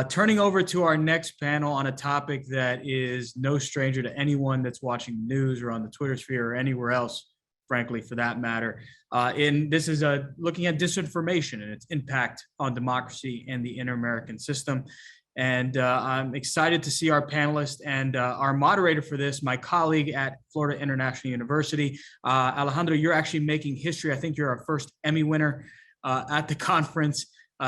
Turning over to our next panel on a topic that is no stranger to anyone that's watching the news or on the Twitter sphere or anywhere else, frankly, for that matter. This is looking at disinformation and its impact on democracy and the inter-American system. And I'm excited to see our panelists and our moderator for this, my colleague at Florida International University. Alejandro, you're actually making history. I think you're our first Emmy winner at the conference.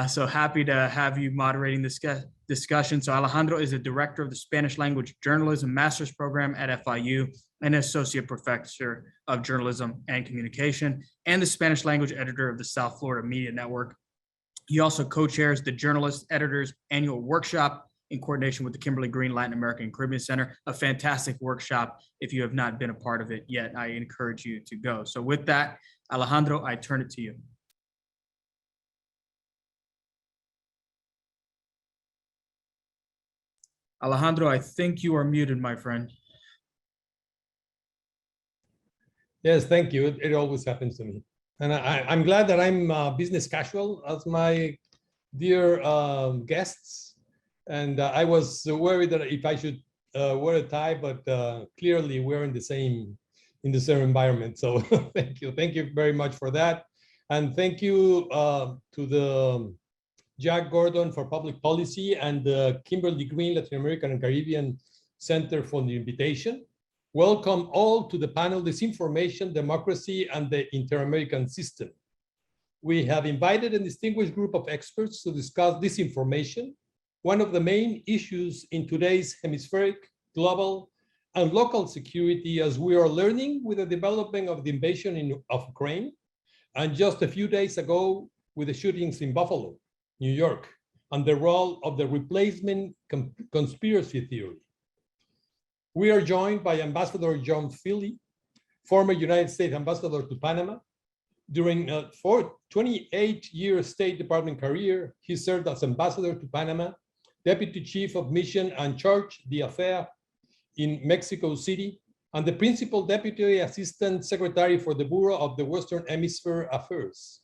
So happy to have you moderating this discussion. So Alejandro is the director of the Spanish Language Journalism Master's Program at FIU and Associate Professor of Journalism and Communication and the Spanish Language Editor of the South Florida Media Network. He also co-chairs the Journalist Editors Annual Workshop in coordination with the Kimberly Green Latin American and Caribbean Center, a fantastic workshop. If you have not been a part of it yet, I encourage you to go. So with that, Alejandro, I turn it to you. Alejandro, I think you are muted, my friend. Yes, thank you. It always happens to me. And I'm glad that I'm business casual as my dear guests. And I was worried that if I should wear a tie, but clearly we're in the same environment. So thank you very much for that. And thank you to the Jack Gordon for Public Policy and the Kimberly Green Latin American and Caribbean Center for the invitation. Welcome all to the panel, Disinformation, Democracy, and the Inter-American System. We have invited a distinguished group of experts to discuss disinformation, one of the main issues in today's hemispheric, global, and local security, as we are learning with the development of the invasion of Ukraine, and just a few days ago with the shootings in Buffalo, New York, and the role of the replacement conspiracy theory. We are joined by Ambassador John Feeley, former United States Ambassador to Panama. During a 28-year State Department career, he served as Ambassador to Panama, Deputy Chief of Mission and Charge d'Affaires in Mexico City, and the Principal Deputy Assistant Secretary for the Bureau of the Western Hemisphere Affairs.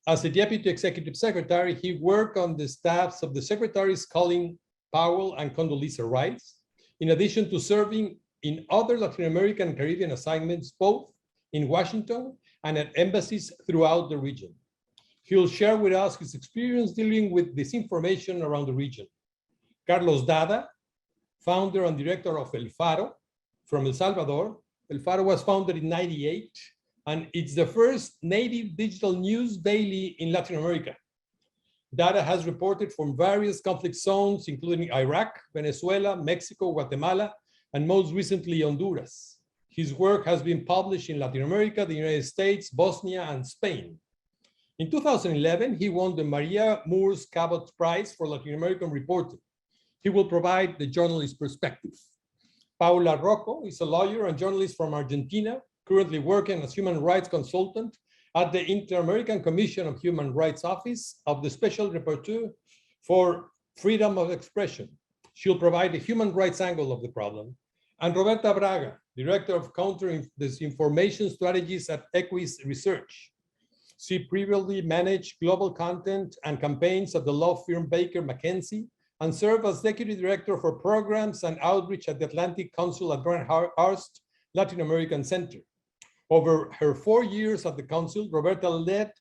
As a Deputy Executive Secretary, he worked on the staffs of the Secretaries Colin Powell and Condoleezza Rice, in addition to serving in other Latin American and Caribbean assignments, both in Washington and at embassies throughout the region. He'll share with us his experience dealing with disinformation around the region. Carlos Dada, founder and director of El Faro from El Salvador. El Faro was founded in '98, and it's the first native digital news daily in Latin America. Dada has reported from various conflict zones, including Iraq, Venezuela, Mexico, Guatemala, and most recently Honduras. His work has been published in Latin America, the United States, Bosnia, and Spain. In 2011, he won the Maria Moores Cabot Prize for Latin American reporting. He will provide the journalist perspective. Paula Roko is a lawyer and journalist from Argentina, currently working as human rights consultant at the Inter-American Commission of Human Rights Office of the Special Rapporteur for Freedom of Expression. She'll provide the human rights angle of the problem. And Roberta Braga, Director of Counter-Disinformation Strategies at Equis Research. She previously managed global content and campaigns at the law firm Baker McKenzie and served as Deputy Director for Programs and Outreach at the Atlantic Council at Bernhard-Arst Latin American Center. Over her 4 years at the Council, Roberta led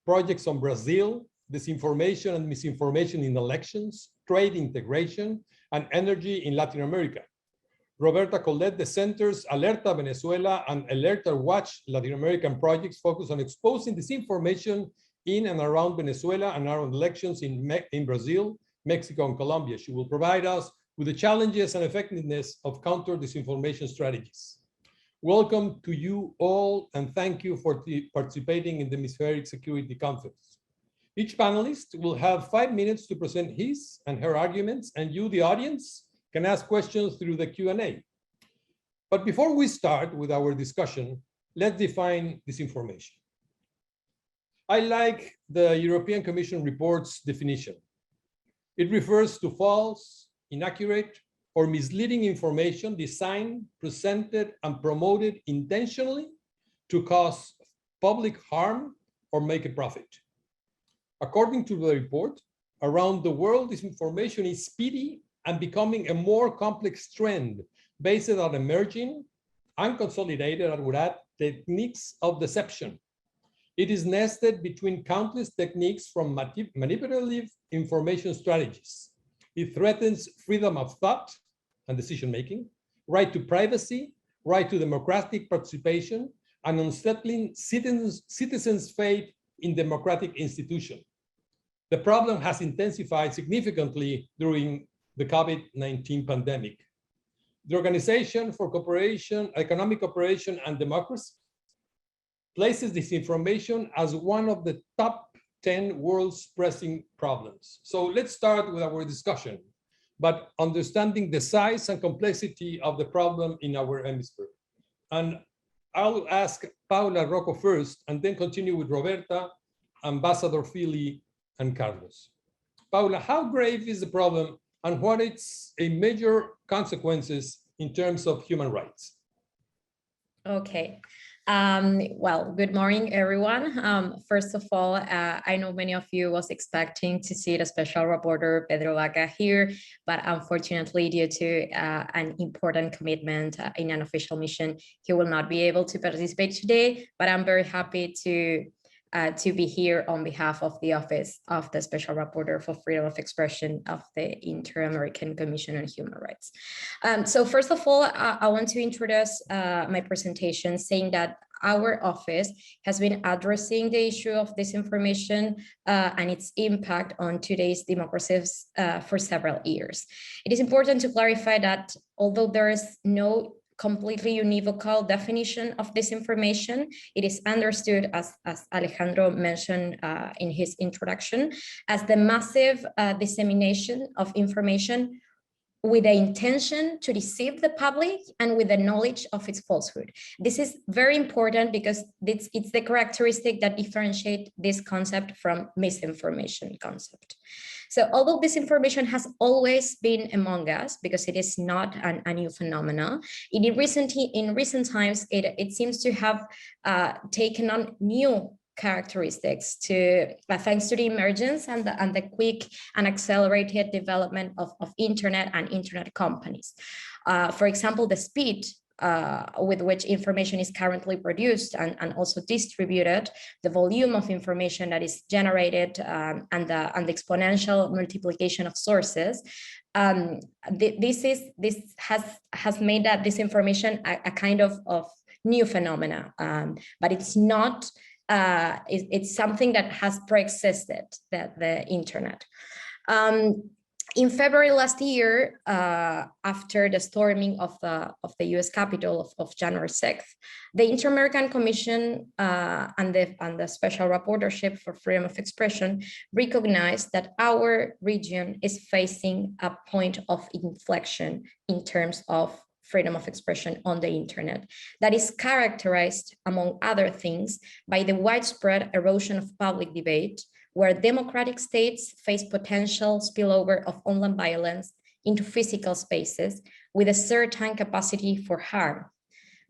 projects on Brazil, disinformation and misinformation in elections, trade integration, and energy in Latin America. Roberta co-led the center's Alerta Venezuela and Alerta Watch Latin American projects focused on exposing disinformation in and around Venezuela and around elections in Brazil, Mexico, and Colombia. She will provide us with the challenges and effectiveness of counter-disinformation strategies. Welcome to you all, and thank you for participating in the Hemispheric Security Conference. Each panelist will have 5 minutes to present his and her arguments, and you, the audience, can ask questions through the Q&A. But before we start with our discussion, let's define disinformation. I like the European Commission report's definition. It refers to false, inaccurate, or misleading information designed, presented, and promoted intentionally to cause public harm or make a profit. According to the report, Around the world, disinformation is speedy and becoming a more complex trend based on emerging, unconsolidated, I would add, techniques of deception. It is nested between countless techniques from manipulative information strategies. It threatens freedom of thought and decision-making, right to privacy, right to democratic participation, and unsettling citizens' faith in democratic institutions. The problem has intensified significantly during the COVID-19 pandemic. The Organization for Cooperation, Economic Cooperation and Democracy places disinformation as one of the top 10 world's pressing problems. So let's start with our discussion, but understanding the size and complexity of the problem in our hemisphere. And I'll ask Paula, Roko first, and then continue with Roberta, Ambassador Feeley, and Carlos. Paula, how grave is the problem and what its a major consequences in terms of human rights? Okay. Well, good morning, everyone. First of all, I know many of you was expecting to see the special reporter Pedro Vaca here, but unfortunately, due to an important commitment in an official mission, he will not be able to participate today. But I'm very happy to be here on behalf of the Office of the Special Rapporteur for Freedom of Expression of the Inter-American Commission on Human Rights. So first of all, I want to introduce my presentation saying that our office has been addressing the issue of disinformation and its impact on today's democracies for several years. It is important to clarify that although there is no completely univocal definition of disinformation, it is understood, as Alejandro mentioned in his introduction, as the massive dissemination of information with the intention to deceive the public and with the knowledge of its falsehood. This is very important because it's the characteristic that differentiate this concept from misinformation concept. So although disinformation has always been among us, because it is not a new phenomenon, in recent times, it seems to have taken on new characteristics thanks to the emergence and the quick and accelerated development of internet and internet companies. For example, the speed with which information is currently produced and also distributed, the volume of information that is generated, and the exponential multiplication of sources. This has made that disinformation a kind of new phenomena, but it's not. It's something that has pre-existed, the internet. In February last year, after the storming of the U.S. Capitol of January 6th, the Inter-American Commission and the Special Rapporteurship for Freedom of Expression recognized that our region is facing a point of inflection in terms of freedom of expression on the internet that is characterized, among other things, by the widespread erosion of public debate, where democratic states face potential spillover of online violence into physical spaces with a certain capacity for harm.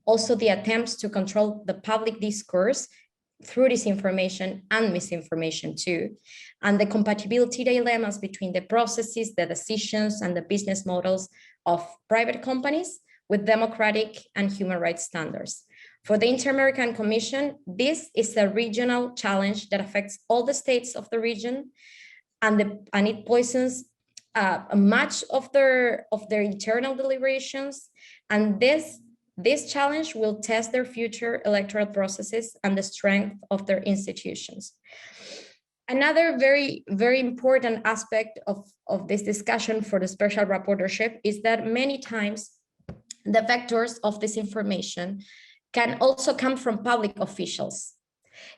Also, the attempts to control the public discourse through disinformation and misinformation too, and the compatibility dilemmas between the processes, the decisions, and the business models of private companies with democratic and human rights standards. For the Inter-American Commission, this is a regional challenge that affects all the states of the region, and it poisons much of their internal deliberations. And this challenge will test their future electoral processes and the strength of their institutions. Another very, very important aspect of this discussion for the Special Rapporteurship is that many times the vectors of disinformation can also come from public officials.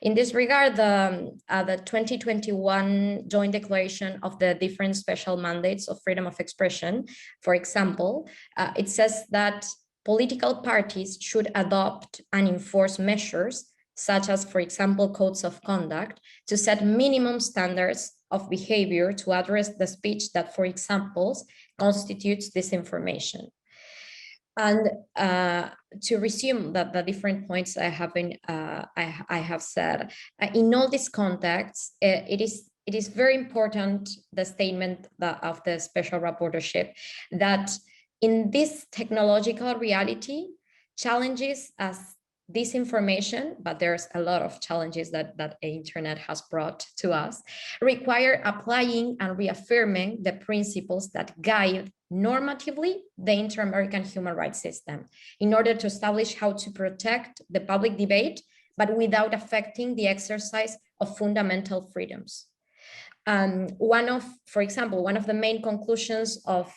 In this regard, the 2021 joint declaration of the different special mandates of freedom of expression, for example, it says that political parties should adopt and enforce measures such as, for example, codes of conduct to set minimum standards of behavior to address the speech that, for example, constitutes disinformation. And to resume the different points I have said, in all these contexts, it is it is very important, the statement of the special rapporteurship, that in this technological reality, challenges as disinformation, but there's a lot of challenges that the internet has brought to us, require applying and reaffirming the principles that guide normatively the inter-American human rights system in order to establish how to protect the public debate, but without affecting the exercise of fundamental freedoms. For example, one of the main conclusions of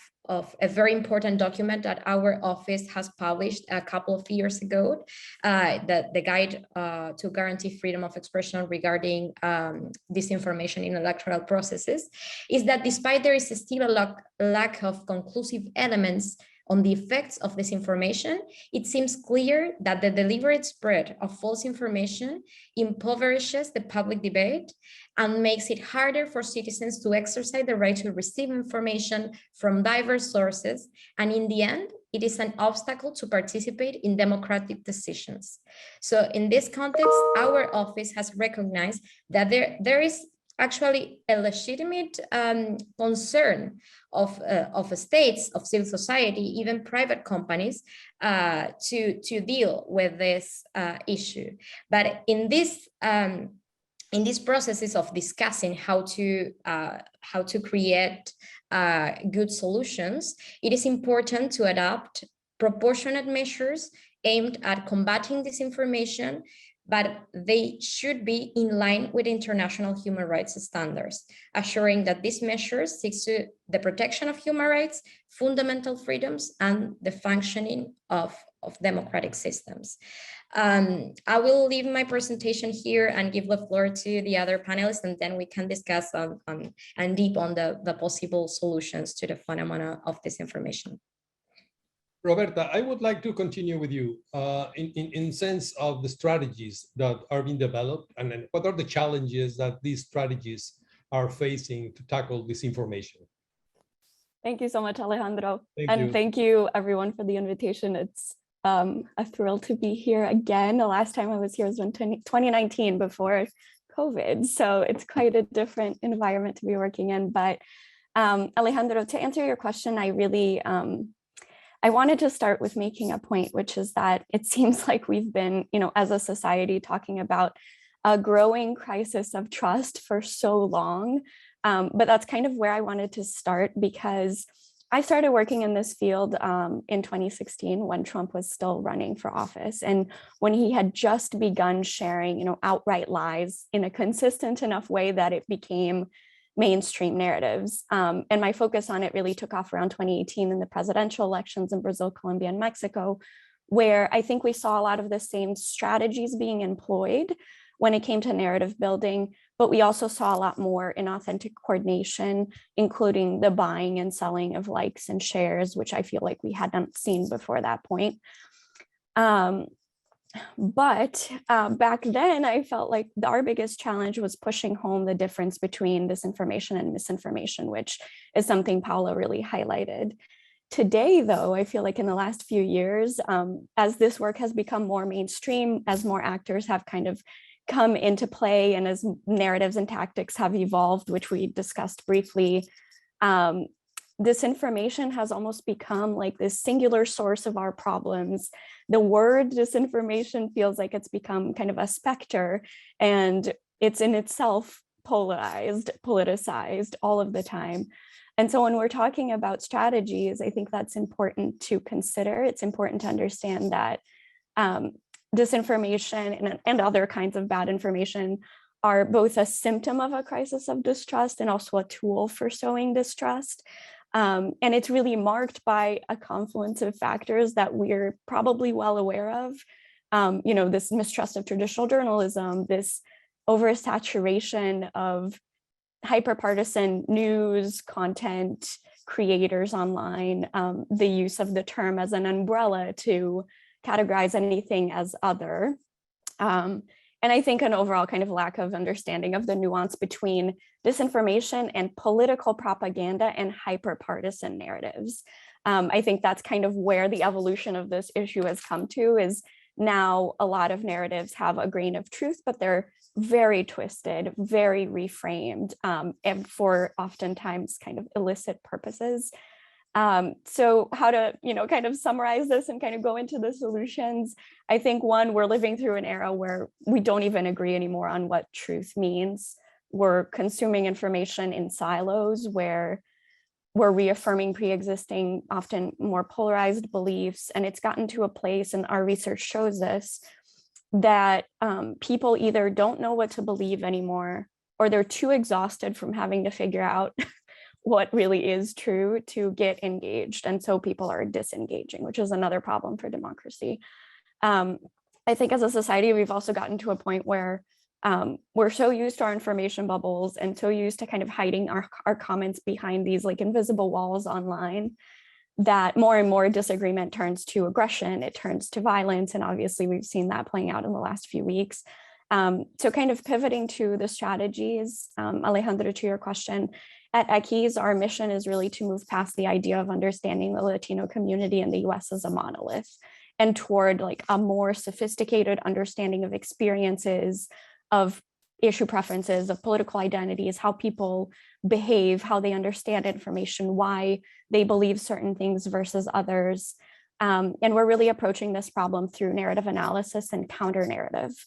a very important document that our office has published a couple of years ago, the guide to guarantee freedom of expression regarding disinformation in electoral processes, is that despite there is still a lack of conclusive elements on the effects of disinformation, it seems clear that the deliberate spread of false information impoverishes the public debate and makes it harder for citizens to exercise the right to receive information from diverse sources. And in the end, it is an obstacle to participate in democratic decisions. So in this context, our office has recognized that there is actually a legitimate concern of states, of civil society, even private companies, to deal with this issue. But in these processes of discussing how to create good solutions, it is important to adopt proportionate measures aimed at combating disinformation, but they should be in line with international human rights standards, assuring that these measures seek to the protection of human rights, fundamental freedoms, and the functioning of democratic systems. I will leave my presentation here and give the floor to the other panelists, and then we can discuss and deep on the possible solutions to the phenomena of disinformation. Roberta, I would like to continue with you in sense of the strategies that are being developed, and then what are the challenges that these strategies are facing to tackle disinformation. Thank you so much, Alejandro. Thank you. Thank you everyone for the invitation. It's a thrill to be here again. The last time I was here was in 2019 before COVID. So it's quite a different environment to be working in. But Alejandro, to answer your question, I wanted to start with making a point, which is that it seems like we've been, as a society, talking about a growing crisis of trust for so long. But that's kind of where I wanted to start, because I started working in this field in 2016 when Trump was still running for office, and when he had just begun sharing, outright lies in a consistent enough way that it became mainstream narratives. And my focus on it really took off around 2018 in the presidential elections in Brazil, Colombia, and Mexico, where I think we saw a lot of the same strategies being employed when it came to narrative building, but we also saw a lot more inauthentic coordination, including the buying and selling of likes and shares, which I feel like we hadn't seen before that point. But back then, I felt like our biggest challenge was pushing home the difference between disinformation and misinformation, which is something Paula really highlighted. Today, though, I feel like in the last few years, as this work has become more mainstream, as more actors have kind of come into play, and as narratives and tactics have evolved, which we discussed briefly, disinformation has almost become like this singular source of our problems. The word disinformation feels like it's become kind of a specter, and it's in itself politicized all of the time. And so when we're talking about strategies, I think that's important to consider. It's important to understand that disinformation and other kinds of bad information are both a symptom of a crisis of distrust and also a tool for sowing distrust. And it's really marked by a confluence of factors that we're probably well aware of. This mistrust of traditional journalism, this oversaturation of hyperpartisan news content creators online, the use of the term as an umbrella to categorize anything as other. And I think an overall kind of lack of understanding of the nuance between disinformation and political propaganda and hyperpartisan narratives. I think that's kind of where the evolution of this issue has come to, is now a lot of narratives have a grain of truth, but they're very twisted, very reframed, and for oftentimes kind of illicit purposes. So how to, kind of summarize this and kind of go into the solutions. I think one, we're living through an era where we don't even agree anymore on what truth means. We're consuming information in silos where we're reaffirming pre-existing, often more polarized beliefs. And it's gotten to a place, and our research shows this, that people either don't know what to believe anymore, or they're too exhausted from having to figure out what really is true to get engaged. And so people are disengaging, which is another problem for democracy. I think as a society, we've also gotten to a point where we're so used to our information bubbles and so used to kind of hiding our comments behind these like invisible walls online, that more and more disagreement turns to aggression, it turns to violence. And obviously we've seen that playing out in the last few weeks. So kind of pivoting to the strategies, Alejandro, to your question, at Equis, our mission is really to move past the idea of understanding the Latino community in the US as a monolith and toward like a more sophisticated understanding of experiences, of issue preferences, of political identities, how people behave, how they understand information, why they believe certain things versus others. And we're really approaching this problem through narrative analysis and counter narratives,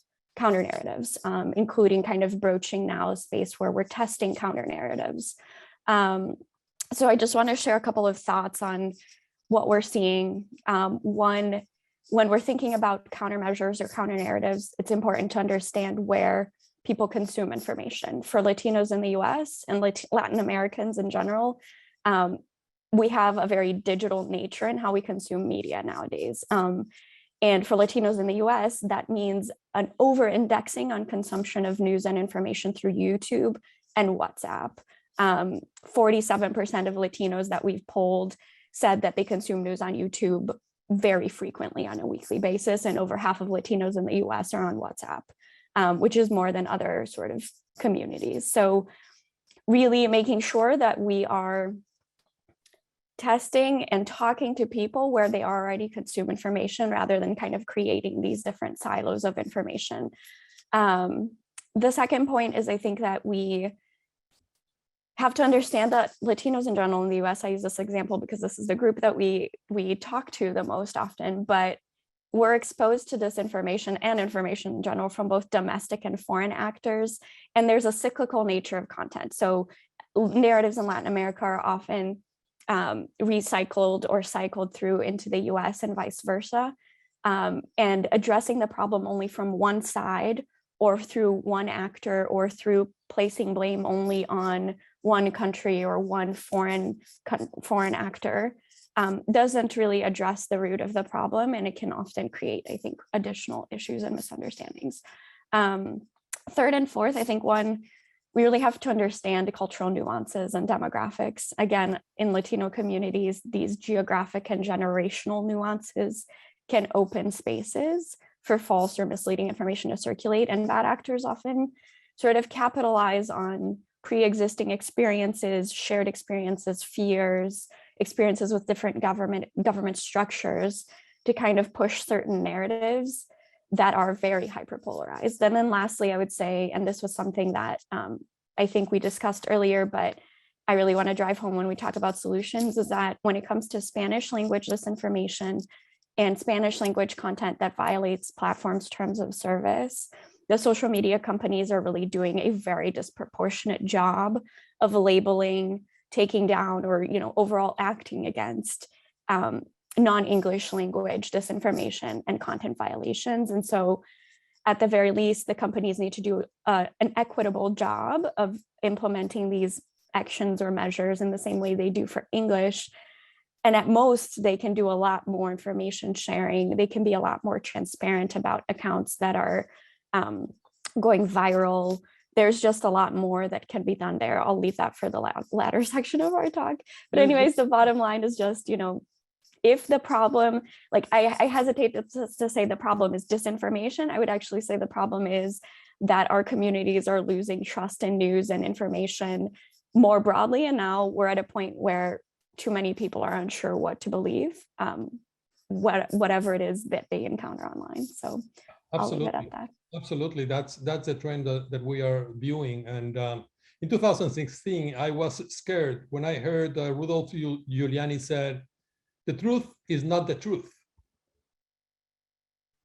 including kind of broaching now a space where we're testing counter narratives. So I just want to share a couple of thoughts on what we're seeing. One, when we're thinking about countermeasures or counter narratives, it's important to understand where people consume information. For Latinos in the US and Latin Americans in general, we have a very digital nature in how we consume media nowadays. And for Latinos in the US, that means an over-indexing on consumption of news and information through YouTube and WhatsApp. 47% of Latinos that we've polled said that they consume news on YouTube very frequently on a weekly basis, and over half of Latinos in the US are on WhatsApp, which is more than other sort of communities. So really making sure that we are testing and talking to people where they already consume information rather than kind of creating these different silos of information. The second point is, I think that we have to understand that Latinos in general in the US, I use this example because this is the group that we talk to the most often, but we're exposed to disinformation and information in general from both domestic and foreign actors. And there's a cyclical nature of content. So narratives in Latin America are often recycled or cycled through into the US and vice versa. And addressing the problem only from one side or through one actor or through placing blame only on one country or one foreign actor doesn't really address the root of the problem, and it can often create, I think, additional issues and misunderstandings. Third and fourth, I think one, we really have to understand the cultural nuances and demographics. Again, in Latino communities, these geographic and generational nuances can open spaces for false or misleading information to circulate, and bad actors often sort of capitalize on pre-existing experiences, shared experiences, fears, experiences with different government structures to kind of push certain narratives that are very hyperpolarized. And then lastly, I would say, and this was something that I think we discussed earlier, but I really want to drive home when we talk about solutions, is that when it comes to Spanish language disinformation and Spanish language content that violates platforms' terms of service, the social media companies are really doing a very disproportionate job of labeling, taking down, or overall acting against non-English language disinformation and content violations. And so at the very least, the companies need to do an equitable job of implementing these actions or measures in the same way they do for English. And at most, they can do a lot more information sharing. They can be a lot more transparent about accounts that are going viral. There's just a lot more that can be done there. I'll leave that for the latter section of our talk. But anyways, the bottom line is just, if the problem, like I hesitate to say the problem is disinformation, I would actually say the problem is that our communities are losing trust in news and information more broadly. And now we're at a point where too many people are unsure what to believe, whatever it is that they encounter online. So Absolutely. I'll leave it at that. Absolutely, that's a trend that we are viewing. And in 2016, I was scared when I heard Rudolph Giuliani said, "The truth is not the truth."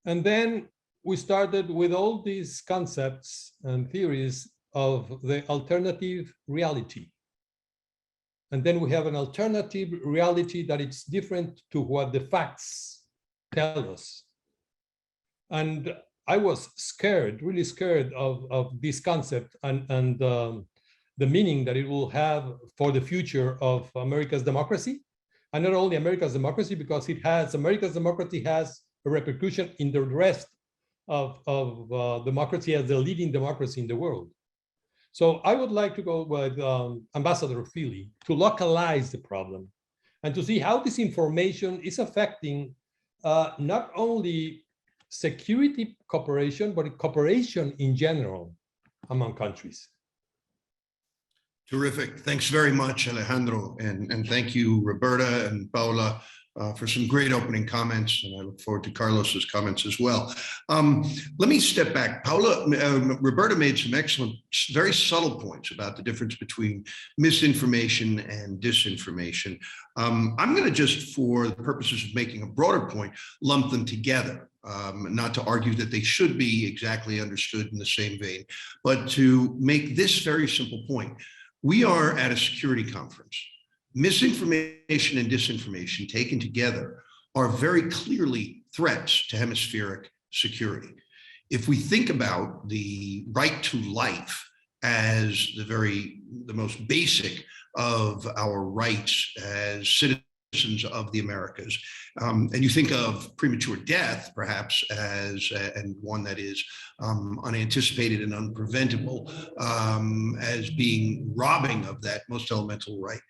And then we started with all these concepts and theories of the alternative reality. And then we have an alternative reality that it's different to what the facts tell us. And I was scared, really scared of this concept and the meaning that it will have for the future of America's democracy. And not only America's democracy, because America's democracy has a repercussion in the rest of democracy as the leading democracy in the world. So I would like to go with Ambassador Feeley to localize the problem and to see how this information is affecting not only security cooperation, but cooperation in general among countries. Terrific. Thanks very much, Alejandro. And thank you, Roberta and Paula, for some great opening comments. And I look forward to Carlos's comments as well. Let me step back. Paula, Roberta made some excellent, very subtle points about the difference between misinformation and disinformation. I'm going to just, for the purposes of making a broader point, lump them together. Not to argue that they should be exactly understood in the same vein, but to make this very simple point. We are at a security conference. Misinformation and disinformation taken together are very clearly threats to hemispheric security. If we think about the right to life as the most basic of our rights as citizens of the Americas, and you think of premature death perhaps as and one that is unanticipated and unpreventable as being robbing of that most elemental right.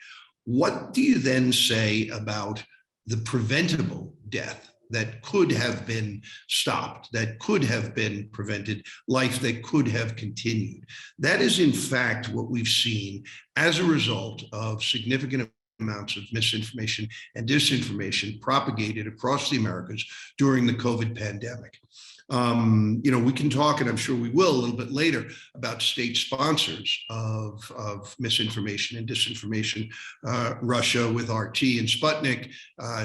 What do you then say about the preventable death that could have been stopped, that could have been prevented, life that could have continued? That is in fact what we've seen as a result of significant amounts of misinformation and disinformation propagated across the Americas during the COVID pandemic. We can talk, and I'm sure we will a little bit later, about state sponsors of misinformation and disinformation, Russia with RT and Sputnik,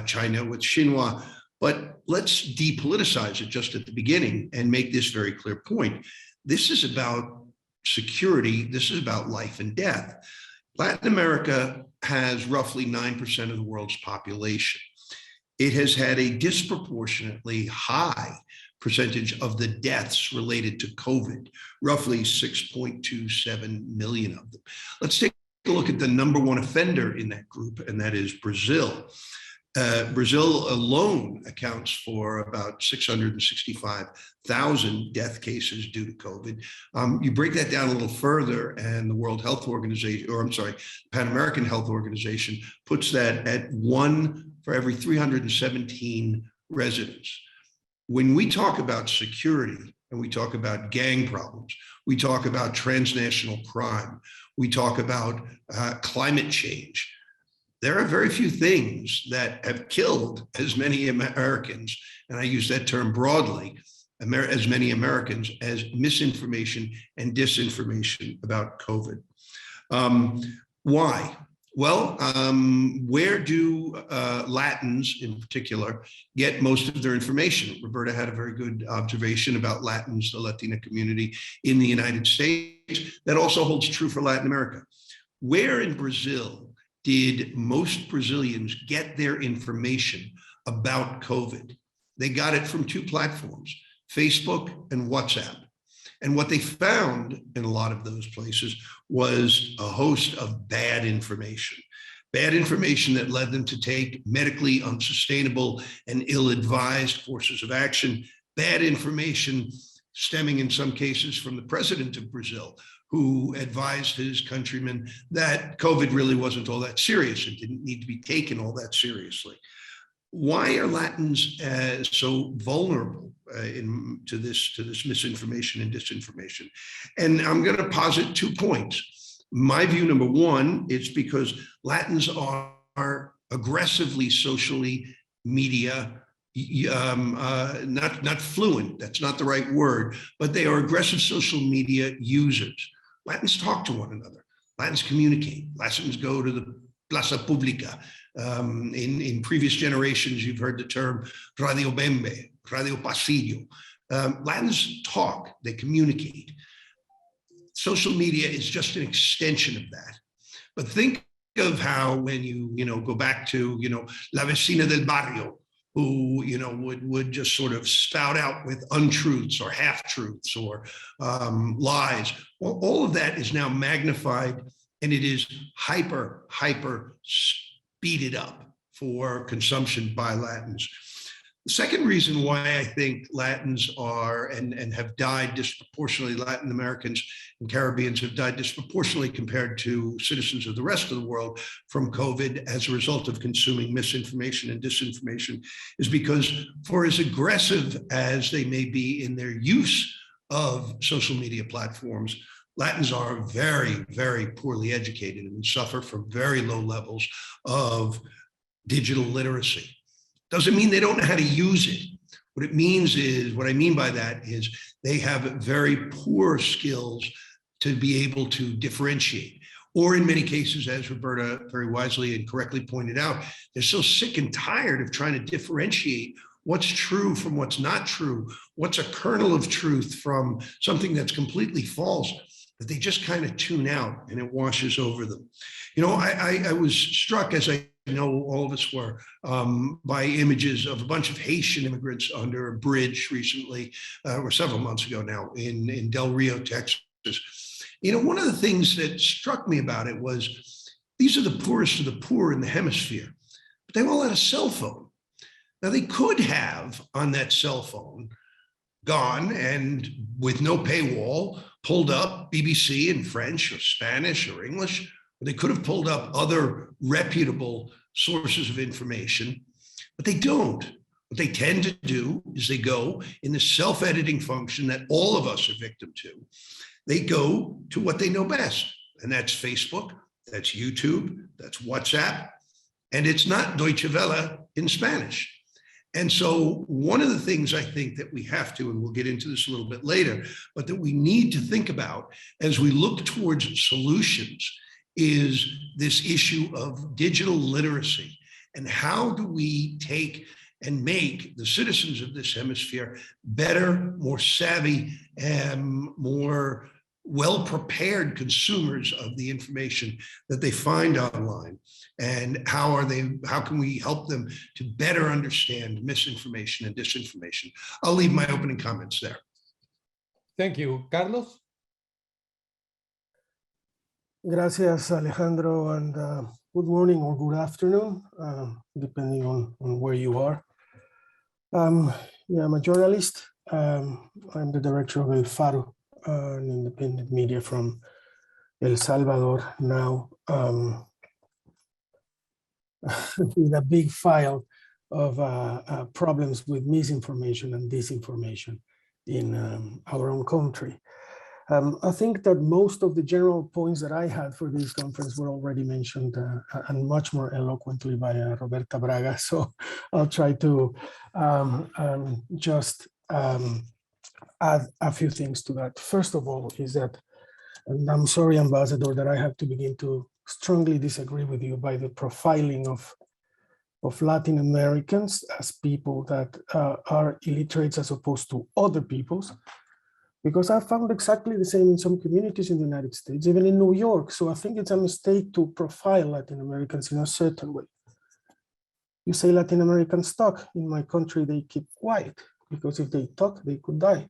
China with Xinhua. But let's depoliticize it just at the beginning and make this very clear point. This is about security. This is about life and death. Latin America has roughly 9% of the world's population. It has had a disproportionately high percentage of the deaths related to COVID, roughly 6.27 million of them. Let's take a look at the number one offender in that group, and that is Brazil. Brazil alone accounts for about 665,000 death cases due to COVID. You break that down a little further, and the World Health Organization, Pan American Health Organization puts that at 1 for every 317 residents. When we talk about security and we talk about gang problems, we talk about transnational crime, we talk about climate change, there are very few things that have killed as many Americans, and I use that term broadly, as many Americans as misinformation and disinformation about COVID. Why? Well, where do Latins in particular get most of their information? Roberta had a very good observation about Latins, the Latina community in the United States. That also holds true for Latin America. Where in Brazil did most Brazilians get their information about COVID? They got it from two platforms, Facebook and WhatsApp. And what they found in a lot of those places was a host of bad information that led them to take medically unsustainable and ill-advised courses of action, bad information stemming in some cases from the president of Brazil, who advised his countrymen that COVID really wasn't all that serious and didn't need to be taken all that seriously. Why are Latins so vulnerable to this misinformation and disinformation? And I'm going to posit 2 points. My view, number one, it's because Latins are aggressively socially media not fluent, that's not the right word, but they are aggressive social media users. Latins talk to one another. Latins communicate. Latins go to the Plaza Pública. In previous generations, you've heard the term Radio Bembe, Radio Pasillo. Latins talk, they communicate. Social media is just an extension of that. But think of how when you go back to, La Vecina del Barrio, who, would just sort of spout out with untruths or half-truths or lies. Well, all of that is now magnified, and it is hyper speeded up for consumption by Latins. The second reason why I think Latins are and have died disproportionately, Latin Americans and Caribbeans have died disproportionately compared to citizens of the rest of the world from COVID as a result of consuming misinformation and disinformation, is because for as aggressive as they may be in their use of social media platforms, Latins are very, very poorly educated and suffer from very low levels of digital literacy. Doesn't mean they don't know how to use it. What it means is, what I mean by that is they have very poor skills to be able to differentiate. Or in many cases, as Roberta very wisely and correctly pointed out, they're so sick and tired of trying to differentiate what's true from what's not true, what's a kernel of truth from something that's completely false, that they just kind of tune out and it washes over them. I was struck, as I know all of us were, by images of a bunch of Haitian immigrants under a bridge recently, or several months ago now, in Del Rio, Texas. One of the things that struck me about it was these are the poorest of the poor in the hemisphere, but they all had a cell phone. Now they could have on that cell phone gone and with no paywall pulled up BBC in French or Spanish or English. They could have pulled up other reputable sources of information, but they don't. What they tend to do is they go in the self-editing function that all of us are victim to. They go to what they know best, and that's Facebook, that's YouTube, that's WhatsApp, and it's not Deutsche Welle in Spanish. And so one of the things I think that we have to, and we'll get into this a little bit later, but that we need to think about as we look towards solutions is this issue of digital literacy, and how do we take and make the citizens of this hemisphere better, more savvy, and more well-prepared consumers of the information that they find online, and how can we help them to better understand misinformation and disinformation? I'll leave my opening comments there. Thank you. Carlos? Gracias, Alejandro, and good morning or good afternoon, depending on where you are. I'm a journalist. I'm the director of El Faro, an independent media from El Salvador now, with a big file of problems with misinformation and disinformation in our own country. I think that most of the general points that I had for this conference were already mentioned and much more eloquently by Roberta Braga. So I'll try to just add a few things to that. First of all is that, and I'm sorry, Ambassador, that I have to begin to strongly disagree with you by the profiling of Latin Americans as people that are illiterates as opposed to other peoples. Because I found exactly the same in some communities in the United States, even in New York. So I think it's a mistake to profile Latin Americans in a certain way. You say Latin Americans talk. In my country, they keep quiet, because if they talk, they could die.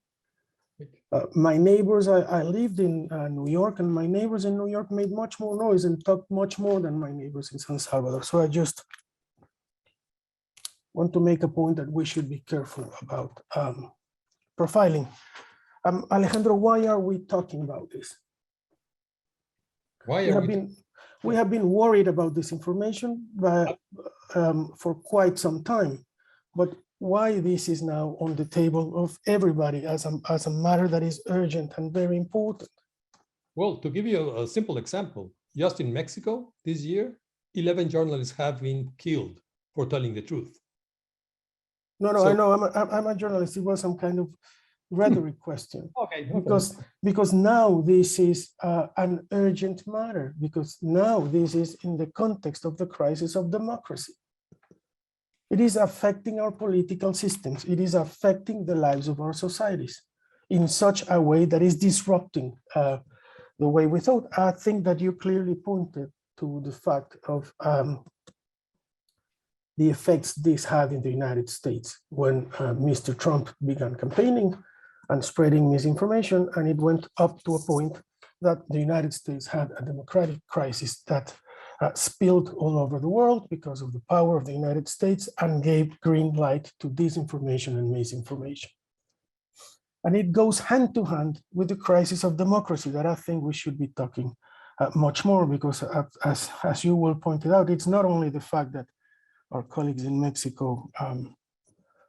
My neighbors, I lived in New York, and my neighbors in New York made much more noise and talked much more than my neighbors in San Salvador. So I just want to make a point that we should be careful about profiling. Alejandro, why are we talking about this? We have been worried about this information for quite some time, but why this is now on the table of everybody as a matter that is urgent and very important? Well, to give you a simple example, just in Mexico this year, 11 journalists have been killed for telling the truth. No, So- I know, I'm a journalist. It was some kind of rhetoric question. Okay. Because now this is an urgent matter, because now this is in the context of the crisis of democracy. It is affecting our political systems. It is affecting the lives of our societies in such a way that is disrupting the way we thought. I think that you clearly pointed to the fact of the effects this had in the United States when Mr. Trump began campaigning and spreading misinformation, and it went up to a point that the United States had a democratic crisis that spilled all over the world because of the power of the United States and gave green light to disinformation and misinformation. And it goes hand to hand with the crisis of democracy that I think we should be talking much more, because as you will point it out, it's not only the fact that our colleagues in Mexico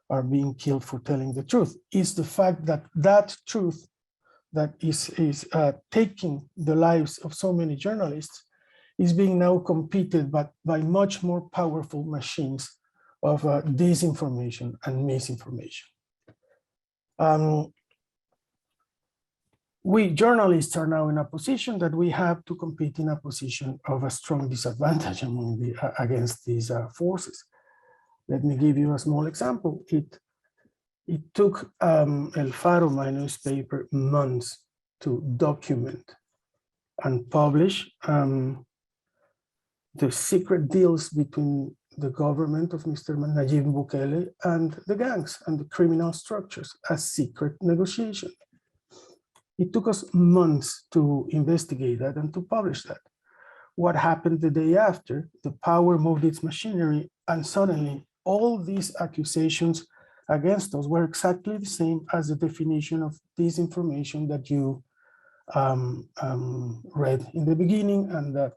are being killed for telling the truth. It's the fact that that truth that is taking the lives of so many journalists is being now competed by much more powerful machines of disinformation and misinformation. We journalists are now in a position that we have to compete in a position of a strong disadvantage against these forces. Let me give you a small example. It took El Faro, my newspaper, months to document and publish the secret deals between the government of Mr. Nayib Bukele and the gangs and the criminal structures, a secret negotiation. It took us months to investigate that and to publish that. What happened the day after? The power moved its machinery, and suddenly all these accusations against us were exactly the same as the definition of disinformation that you read in the beginning and that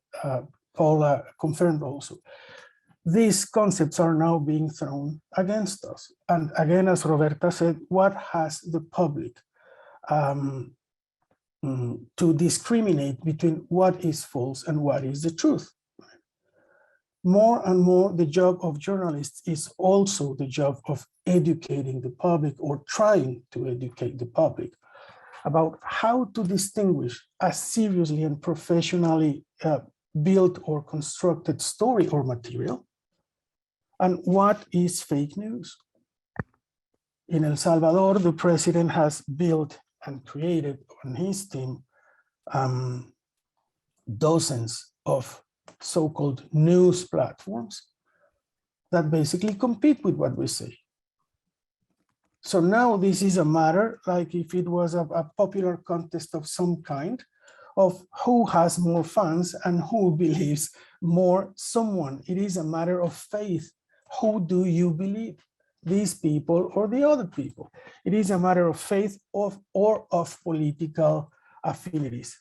Paula confirmed also. These concepts are now being thrown against us. And again, as Roberta said, what has the public to discriminate between what is false and what is the truth? More and more, the job of journalists is also the job of educating the public, or trying to educate the public about how to distinguish a seriously and professionally built or constructed story or material and what is fake news. In El Salvador, the president has built and created on his team dozens of so-called news platforms that basically compete with what we say. So now this is a matter like if it was a popular contest of some kind of who has more fans and who believes more someone. It is a matter of faith. Who do you believe? These people or the other people? It is a matter of faith or of political affinities.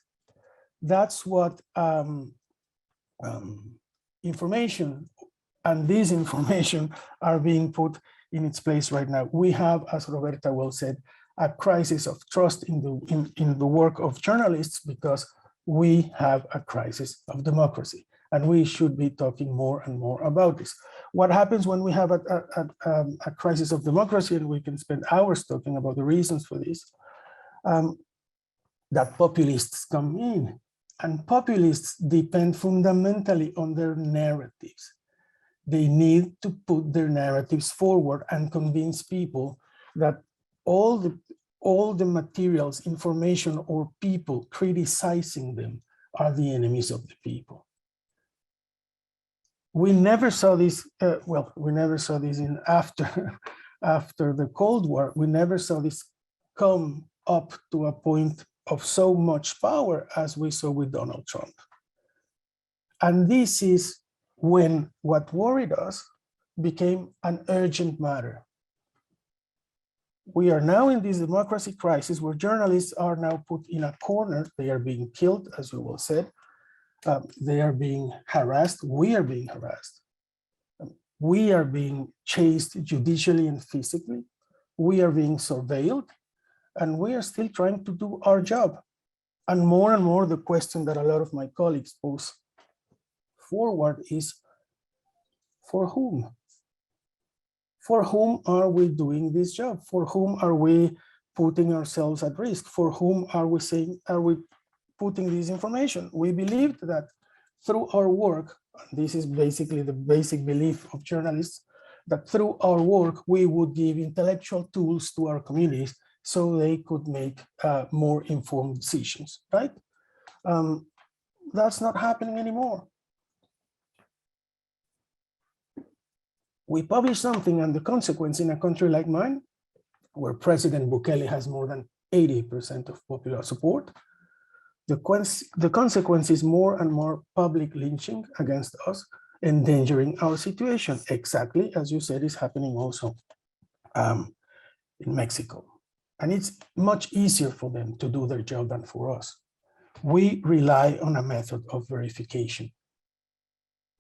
That's what information and disinformation are being put in its place right now. We have, as Roberta well said, a crisis of trust in the work of journalists because we have a crisis of democracy, and we should be talking more and more about this. What happens when we have a crisis of democracy, and we can spend hours talking about the reasons for this, that populists come in, and populists depend fundamentally on their narratives. They need to put their narratives forward and convince people that all the materials, information, or people criticizing them are the enemies of the people. We never saw this, we never saw this in after the Cold War. We never saw this come up to a point of so much power as we saw with Donald Trump. And this is when what worried us became an urgent matter. We are now in this democracy crisis where journalists are now put in a corner. They are being killed, as you well said. They are being harassed. We are being harassed. We are being chased judicially and physically. We are being surveilled, and we are still trying to do our job. And more, the question that a lot of my colleagues pose forward is, for whom? For whom are we doing this job? For whom are we putting ourselves at risk? For whom are we putting this information? We believed that through our work, this is basically the basic belief of journalists, that through our work, we would give intellectual tools to our communities so they could make more informed decisions, right? That's not happening anymore. We publish something, and the consequence in a country like mine, where President Bukele has more than 80% of popular support, the consequence is more and more public lynching against us, endangering our situation, exactly as you said is happening also in Mexico. And it's much easier for them to do their job than for us. We rely on a method of verification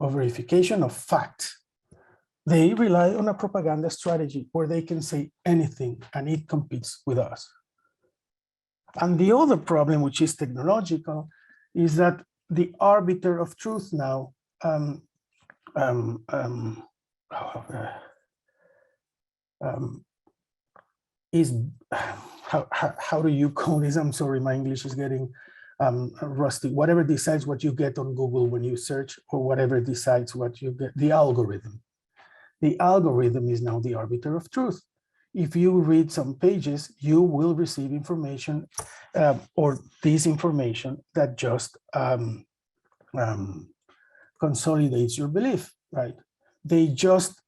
of facts. They rely on a propaganda strategy where they can say anything and it competes with us. And the other problem, which is technological, is that the arbiter of truth now is, how do you call this? I'm sorry, my English is getting rusty. Whatever decides what you get on Google when you search, or whatever decides what you get, the algorithm. The algorithm is now the arbiter of truth. If you read some pages, you will receive information or disinformation that just consolidates your belief, right? They just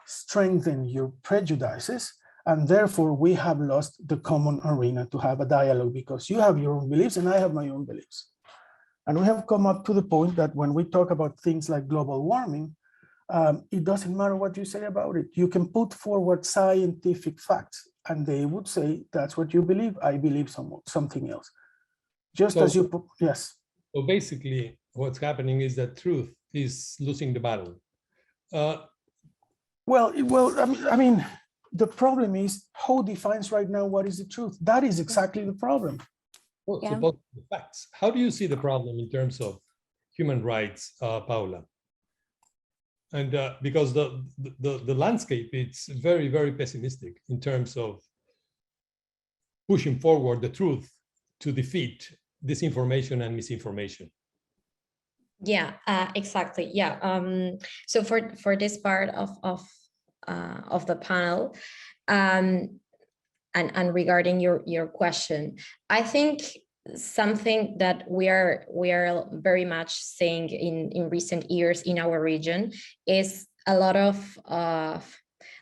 strengthen your prejudices, and therefore we have lost the common arena to have a dialogue, because you have your own beliefs and I have my own beliefs. And we have come up to the point that when we talk about things like global warming, it doesn't matter what you say about it. You can put forward scientific facts and they would say, that's what you believe. I believe something else. Just as you, yes. So basically what's happening is that truth is losing the battle. Well, I mean, the problem is who defines right now what is the truth? That is exactly the problem. Well, yeah. So the facts. How do you see the problem in terms of human rights, Paula? And because the landscape, it's very, very pessimistic in terms of pushing forward the truth to defeat disinformation and misinformation. Yeah, exactly. Yeah. So for this part of the panel, and regarding your question, I think something that we are very much seeing in recent years in our region is a lot of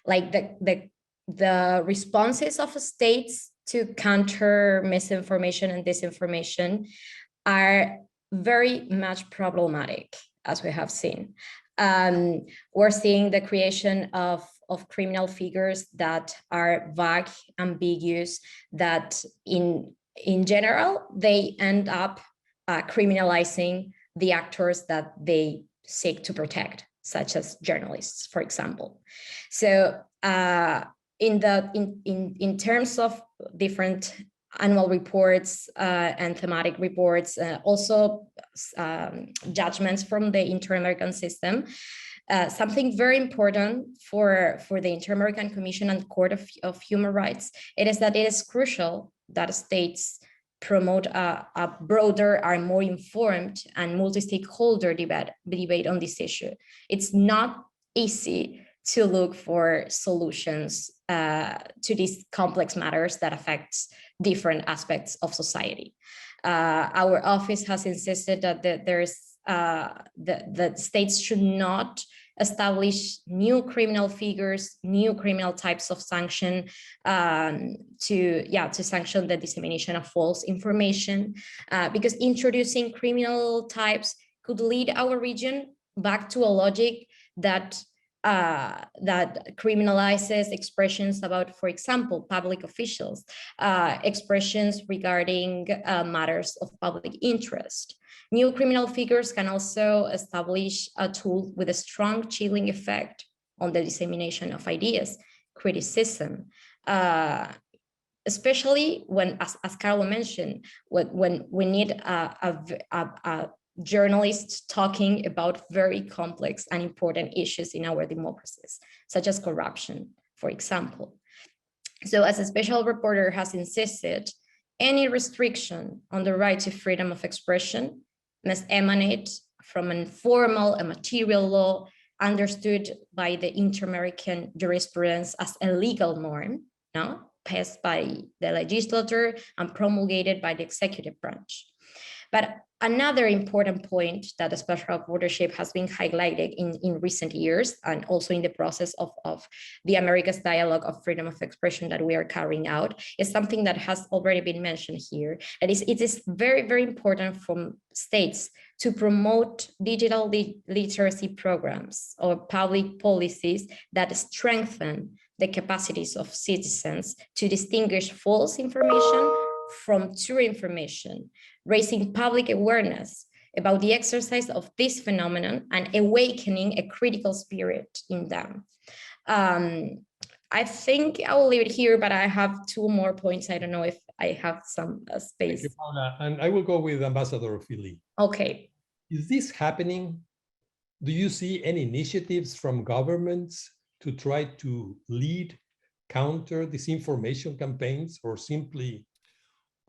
like the responses of states to counter misinformation and disinformation are very much problematic, as we have seen. We're seeing the creation of criminal figures that are vague, ambiguous, that in general, they end up criminalizing the actors that they seek to protect, such as journalists, for example. So in terms of different annual reports and thematic reports, also judgments from the Inter-American system, something very important for the Inter-American Commission and Court of Human Rights, it is that it is crucial that states promote a broader, are more informed and multi-stakeholder debate on this issue. It's not easy to look for solutions to these complex matters that affects different aspects of society. Our office has insisted that the states should not establish new criminal figures, new criminal types of sanction to sanction the dissemination of false information, because introducing criminal types could lead our region back to a logic that criminalizes expressions about, for example, public officials, expressions regarding matters of public interest. New criminal figures can also establish a tool with a strong chilling effect on the dissemination of ideas, criticism, especially when, as Carlo mentioned, when we need a journalists talking about very complex and important issues in our democracies, such as corruption, for example. So as a special reporter has insisted, any restriction on the right to freedom of expression must emanate from an formal and material law understood by the inter-American jurisprudence as a legal norm, no? Passed by the legislature and promulgated by the executive branch. But another important point that the special reportership has been highlighted in recent years, and also in the process of the Americas dialogue of freedom of expression that we are carrying out, is something that has already been mentioned here. That is, it is very, very important for states to promote digital literacy programs or public policies that strengthen the capacities of citizens to distinguish false information from true information, raising public awareness about the exercise of this phenomenon and awakening a critical spirit in them. I think I will leave it here, but I have two more points. I don't know if I have some space. Thank you, Paula. And I will go with Ambassador Feeley. Okay. Is this happening? Do you see any initiatives from governments to try to lead counter-disinformation campaigns, or simply?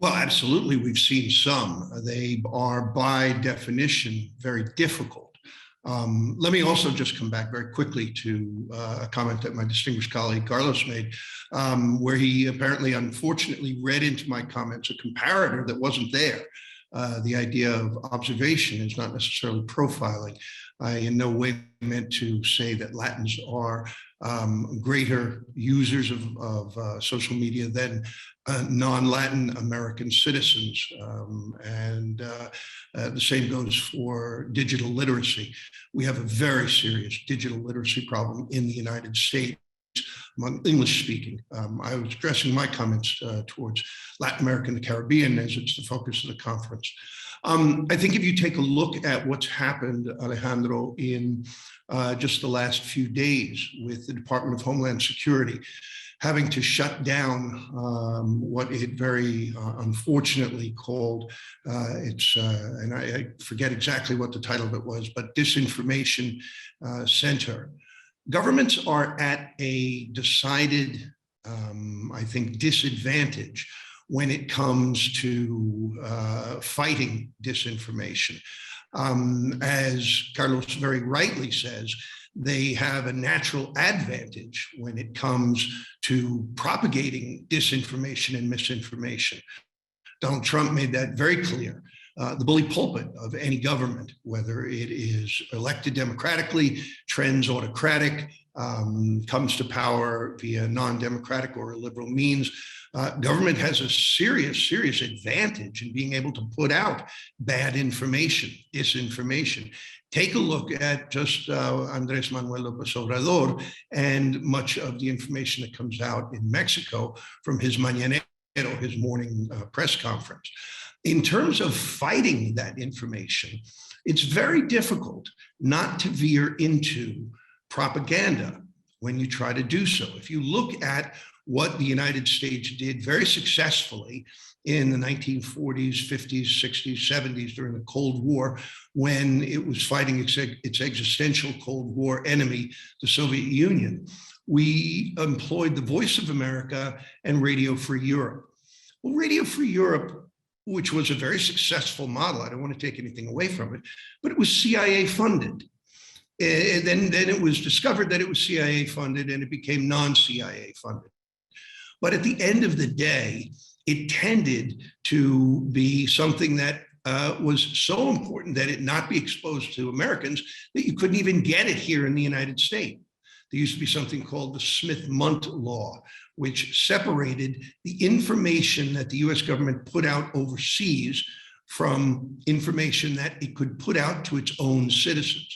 Well, absolutely. We've seen some. They are by definition very difficult. Let me also just come back very quickly to a comment that my distinguished colleague Carlos made, where he apparently, unfortunately, read into my comments a comparator that wasn't there. The idea of observation is not necessarily profiling. I in no way meant to say that Latins are greater users of social media than non-Latin American citizens. The same goes for digital literacy. We have a very serious digital literacy problem in the United States among English speaking. I was addressing my comments towards Latin America and the Caribbean as it's the focus of the conference. I think if you take a look at what's happened, Alejandro, in just the last few days with the Department of Homeland Security having to shut down what it very unfortunately called and I forget exactly what the title of it was, but Disinformation Center. Governments are at a decided, I think, disadvantage when it comes to fighting disinformation. As Carlos very rightly says, they have a natural advantage when it comes to propagating disinformation and misinformation. Donald Trump made that very clear. The bully pulpit of any government, whether it is elected democratically, trends autocratic, comes to power via non-democratic or liberal means, government has a serious advantage in being able to put out bad information, disinformation. Take a look at just Andrés Manuel López Obrador and much of the information that comes out in Mexico from his mañanero, his morning press conference. In terms of fighting that information, it's very difficult not to veer into propaganda when you try to do so. If you look at what the United States did very successfully in the 1940s, 50s, 60s, 70s during the Cold War, when it was fighting its existential Cold War enemy, the Soviet Union, we employed the Voice of America and Radio Free Europe. Well, Radio Free Europe, which was a very successful model, I don't want to take anything away from it, but it was CIA funded. And then it was discovered that it was CIA funded and it became non-CIA funded. But at the end of the day, it tended to be something that was so important that it not be exposed to Americans that you couldn't even get it here in the United States. There used to be something called the Smith-Mundt Law, which separated the information that the US government put out overseas from information that it could put out to its own citizens.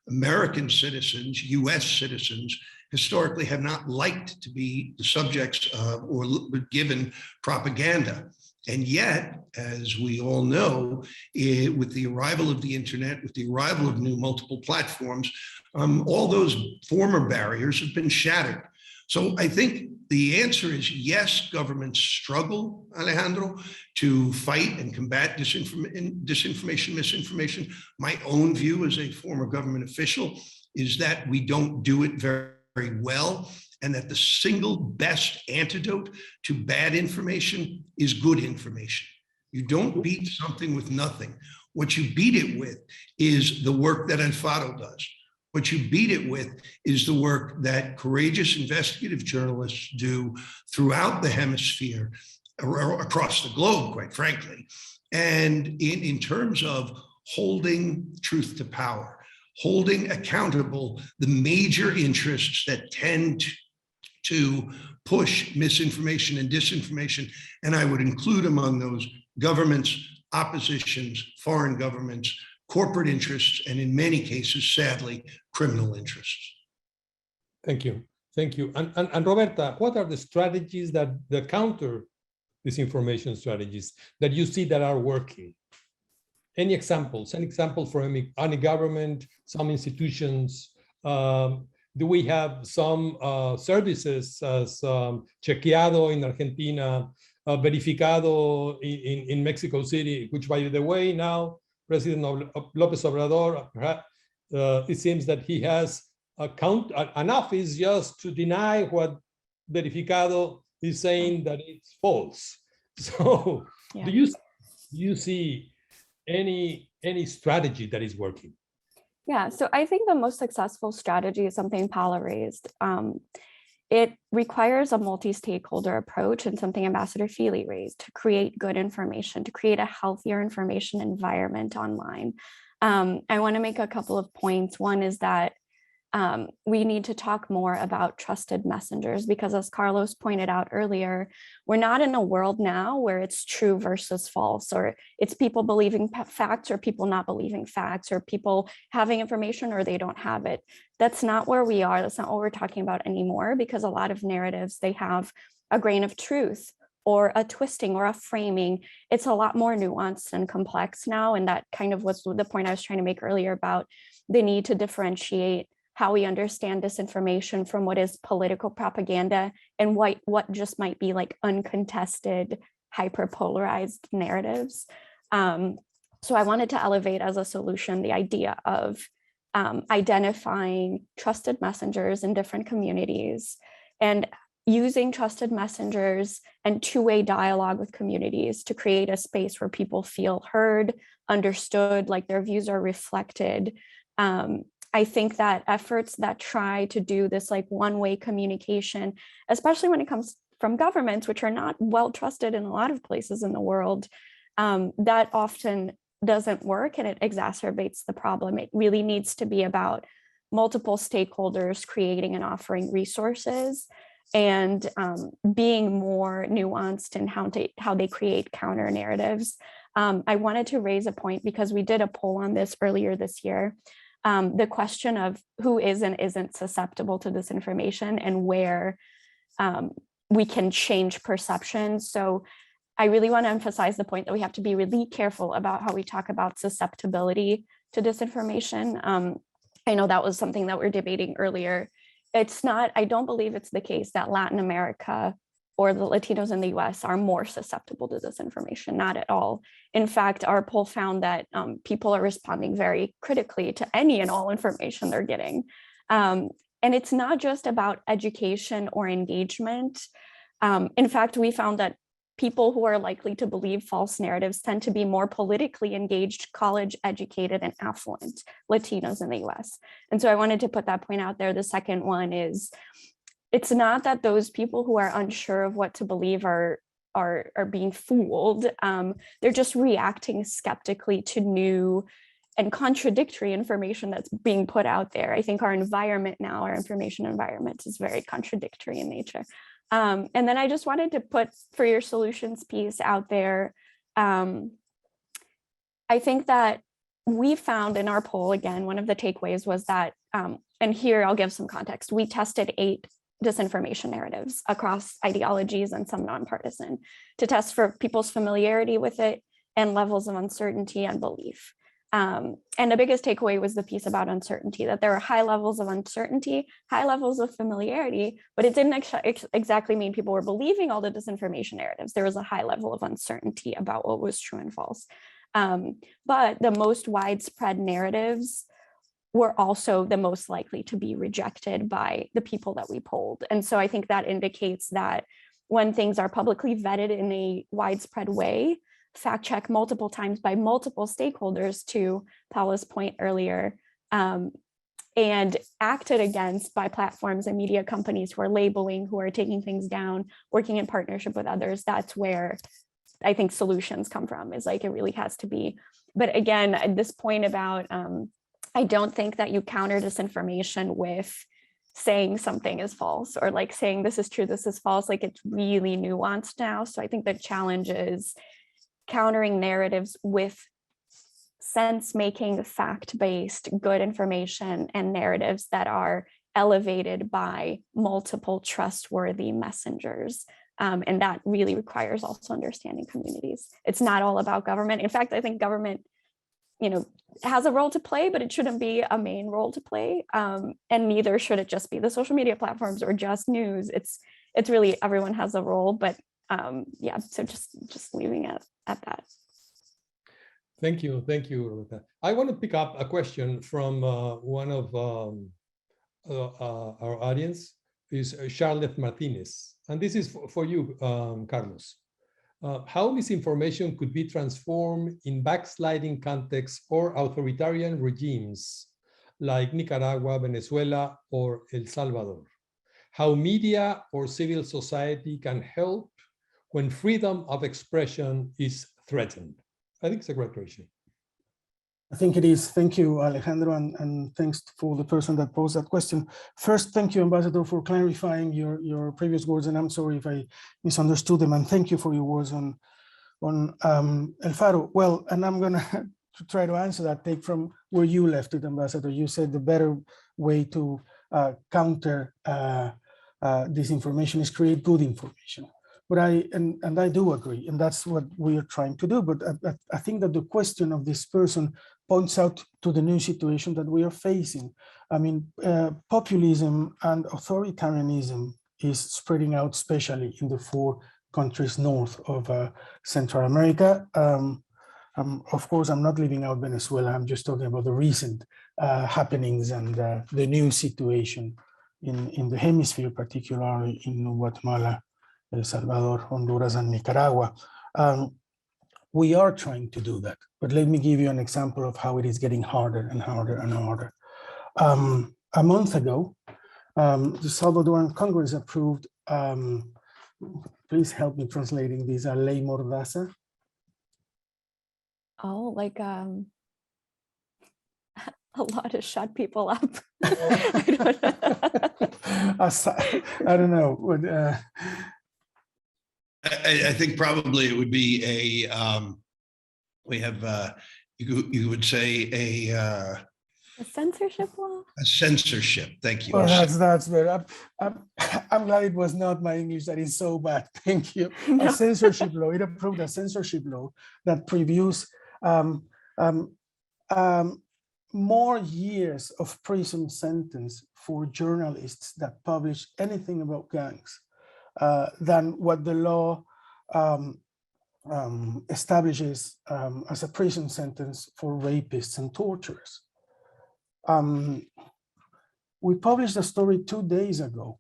American citizens, US citizens, historically have not liked to be the subjects of or given propaganda. And yet, as we all know, with the arrival of the internet, with the arrival of new multiple platforms, all those former barriers have been shattered. So I think the answer is yes, governments struggle, Alejandro, to fight and combat disinformation, misinformation. My own view as a former government official is that we don't do it very, very well, and that the single best antidote to bad information is good information. You don't beat something with nothing. What you beat it with is the work that Faro does. What you beat it with is the work that courageous investigative journalists do throughout the hemisphere, across the globe, quite frankly. And in terms of holding truth to power, holding accountable the major interests that tend to push misinformation and disinformation. And I would include among those governments, oppositions, foreign governments, corporate interests, and in many cases, sadly, criminal interests. Thank you. Thank you. And Roberta, what are the strategies that the counter disinformation strategies that you see that are working? Any examples? An example from any government, some institutions? Do we have some services as Chequeado in Argentina, Verificado in Mexico City, which, by the way, now President López Obrador, it seems that he has an office just to deny what Verificado is saying that it's false. So yeah. Do you see any strategy that is working? Yeah, so I think the most successful strategy is something Paula raised. It requires a multi-stakeholder approach, and something Ambassador Feeley raised, to create good information, to create a healthier information environment online. I want to make a couple of points. One is that we need to talk more about trusted messengers, because as Carlos pointed out earlier, we're not in a world now where it's true versus false, or it's people believing facts or people not believing facts, or people having information or they don't have it. That's not where we are. That's not what we're talking about anymore, because a lot of narratives, they have a grain of truth or a twisting or a framing. It's a lot more nuanced and complex now. And that kind of was the point I was trying to make earlier about the need to differentiate how we understand disinformation from what is political propaganda and what just might be like uncontested, hyperpolarized narratives. So I wanted to elevate as a solution the idea of identifying trusted messengers in different communities and using trusted messengers and two-way dialogue with communities to create a space where people feel heard, understood, like their views are reflected. I think that efforts that try to do this like one-way communication, especially when it comes from governments, which are not well trusted in a lot of places in the world, that often doesn't work and it exacerbates the problem. It really needs to be about multiple stakeholders creating and offering resources and being more nuanced in how they create counter narratives. I wanted to raise a point because we did a poll on this earlier this year. The question of who is and isn't susceptible to disinformation and where we can change perceptions. So I really want to emphasize the point that we have to be really careful about how we talk about susceptibility to disinformation. I know that was something that we were debating earlier. It's not, I don't believe it's the case that Latin America or the Latinos in the US are more susceptible to disinformation, not at all. In fact, our poll found that people are responding very critically to any and all information they're getting. And it's not just about education or engagement. In fact, we found that people who are likely to believe false narratives tend to be more politically engaged, college educated, and affluent Latinos in the US. And so I wanted to put that point out there. The second one is, it's not that those people who are unsure of what to believe are being fooled. They're just reacting skeptically to new and contradictory information that's being put out there. I think our environment now, our information environment, is very contradictory in nature. And then I just wanted to put for your solutions piece out there. I think that we found in our poll, again, one of the takeaways was that, and here I'll give some context, we tested 8 disinformation narratives across ideologies and some nonpartisan to test for people's familiarity with it and levels of uncertainty and belief. And the biggest takeaway was the piece about uncertainty, that there are high levels of uncertainty, high levels of familiarity, but it didn't exactly mean people were believing all the disinformation narratives. There was a high level of uncertainty about what was true and false. But the most widespread narratives were also the most likely to be rejected by the people that we polled. And so I think that indicates that when things are publicly vetted in a widespread way, fact check multiple times by multiple stakeholders, to Paula's point earlier, and acted against by platforms and media companies who are labeling, who are taking things down, working in partnership with others, that's where I think solutions come from, is like, it really has to be. But again, at this point about, I don't think that you counter disinformation with saying something is false, or like saying this is true, this is false. Like, it's really nuanced now. So I think the challenge is countering narratives with sense-making, fact-based, good information and narratives that are elevated by multiple trustworthy messengers. And that really requires also understanding communities. It's not all about government. In fact, I think government, has a role to play, but it shouldn't be a main role to play. And neither should it just be the social media platforms or just news. It's really, everyone has a role, but yeah, so just leaving it at that. Thank you, Roberta. I want to pick up a question from one of our audience, is Charlotte Martinez. And this is for you, Carlos. How misinformation could be transformed in backsliding contexts or authoritarian regimes like Nicaragua, Venezuela, or El Salvador? How media or civil society can help when freedom of expression is threatened? I think it's a great question. I think it is. Thank you, Alejandro, and thanks for the person that posed that question. First, thank you, Ambassador, for clarifying your previous words, and I'm sorry if I misunderstood them, and thank you for your words on El Faro. Well, and I'm gonna try to answer that, take from where you left it, Ambassador. You said the better way to counter disinformation is create good information. But I do agree, and that's what we are trying to do. But I think that the question of this person points out to the new situation that we are facing. I mean, populism and authoritarianism is spreading out, especially in the 4 countries north of Central America. Of course, I'm not leaving out Venezuela. I'm just talking about the recent happenings and the new situation in the hemisphere, particularly in Guatemala, El Salvador, Honduras, and Nicaragua. We are trying to do that, but let me give you an example of how it is getting harder and harder and harder. A month ago, the Salvadoran Congress approved, please help me translating this, a ley mordaza. Oh, like a law to shut people up. I don't know. But, I think probably it would be a, we have, you would say a censorship law? A censorship, thank you. Well, that's better. I'm glad it was not my English that is so bad, thank you. No. A censorship law, it approved a censorship law that previews more years of prison sentence for journalists that publish anything about gangs. Than what the law establishes as a prison sentence for rapists and torturers. We published a story 2 days ago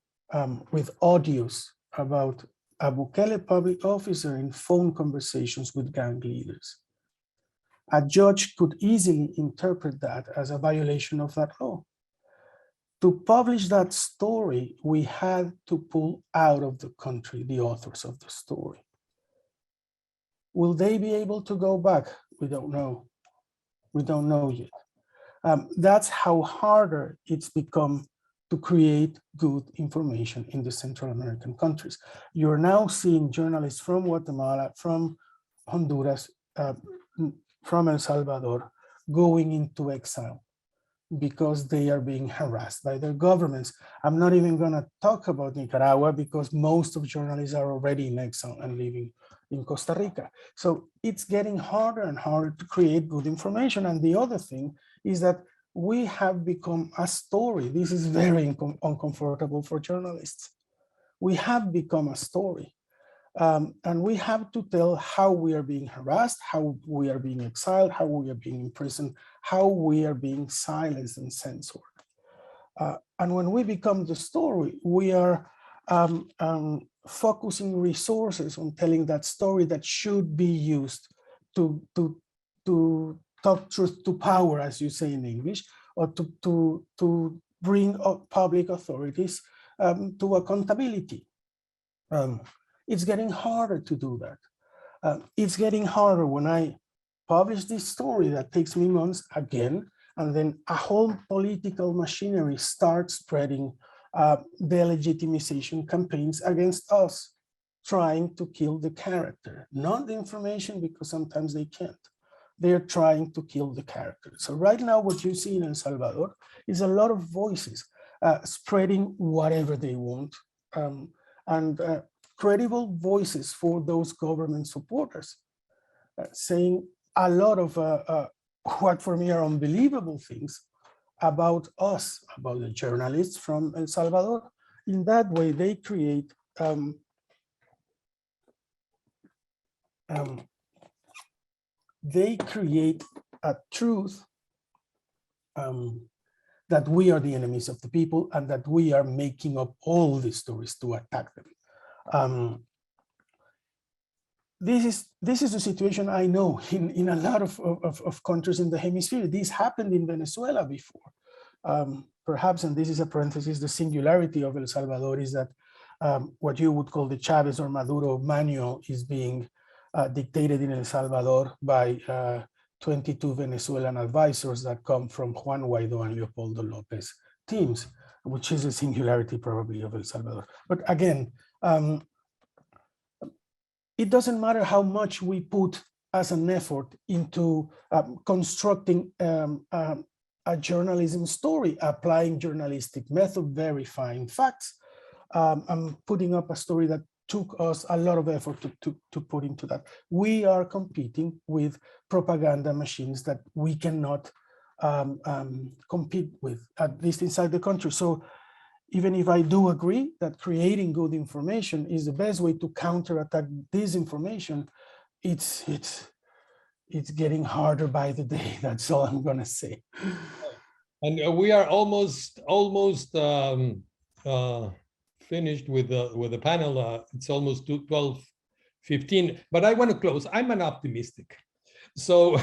with audios about a Bukele public officer in phone conversations with gang leaders. A judge could easily interpret that as a violation of that law. To publish that story, we had to pull out of the country the authors of the story. Will they be able to go back? We don't know. We don't know yet. That's how harder it's become to create good information in the Central American countries. You're now seeing journalists from Guatemala, from Honduras, from El Salvador, going into exile because they are being harassed by their governments. I'm not even going to talk about Nicaragua because most of journalists are already in exile and living in Costa Rica. So it's getting harder and harder to create good information. And the other thing is that we have become a story. This is very uncomfortable for journalists. We have become a story. And we have to tell how we are being harassed, how we are being exiled, how we are being imprisoned, how we are being silenced and censored. And when we become the story, we are focusing resources on telling that story that should be used to talk truth to power, as you say in English, or to bring up public authorities to accountability. It's getting harder to do that. It's getting harder when I publish this story that takes me months again, and then a whole political machinery starts spreading delegitimization campaigns against us, trying to kill the character, not the information, because sometimes they can't. They're trying to kill the character. So right now, what you see in El Salvador is a lot of voices spreading whatever they want, and credible voices for those government supporters, saying a lot of what for me are unbelievable things about us, about the journalists from El Salvador. In that way, they create a truth that we are the enemies of the people and that we are making up all these stories to attack them. This is a situation I know in a lot of countries in the hemisphere. This happened in Venezuela before. Perhaps, and this is a parenthesis, the singularity of El Salvador is that what you would call the Chavez or Maduro manual is being dictated in El Salvador by 22 Venezuelan advisors that come from Juan Guaido and Leopoldo Lopez teams, which is a singularity probably of El Salvador. But again, it doesn't matter how much we put as an effort into constructing a journalism story, applying journalistic method, verifying facts, and putting up a story that took us a lot of effort to put into that. We are competing with propaganda machines that we cannot compete with, at least inside the country. So even if I do agree that creating good information is the best way to counterattack disinformation, it's getting harder by the day. That's all I'm gonna say. And we are almost finished with the panel. It's almost 12:15, but I want to close. I'm an optimistic. So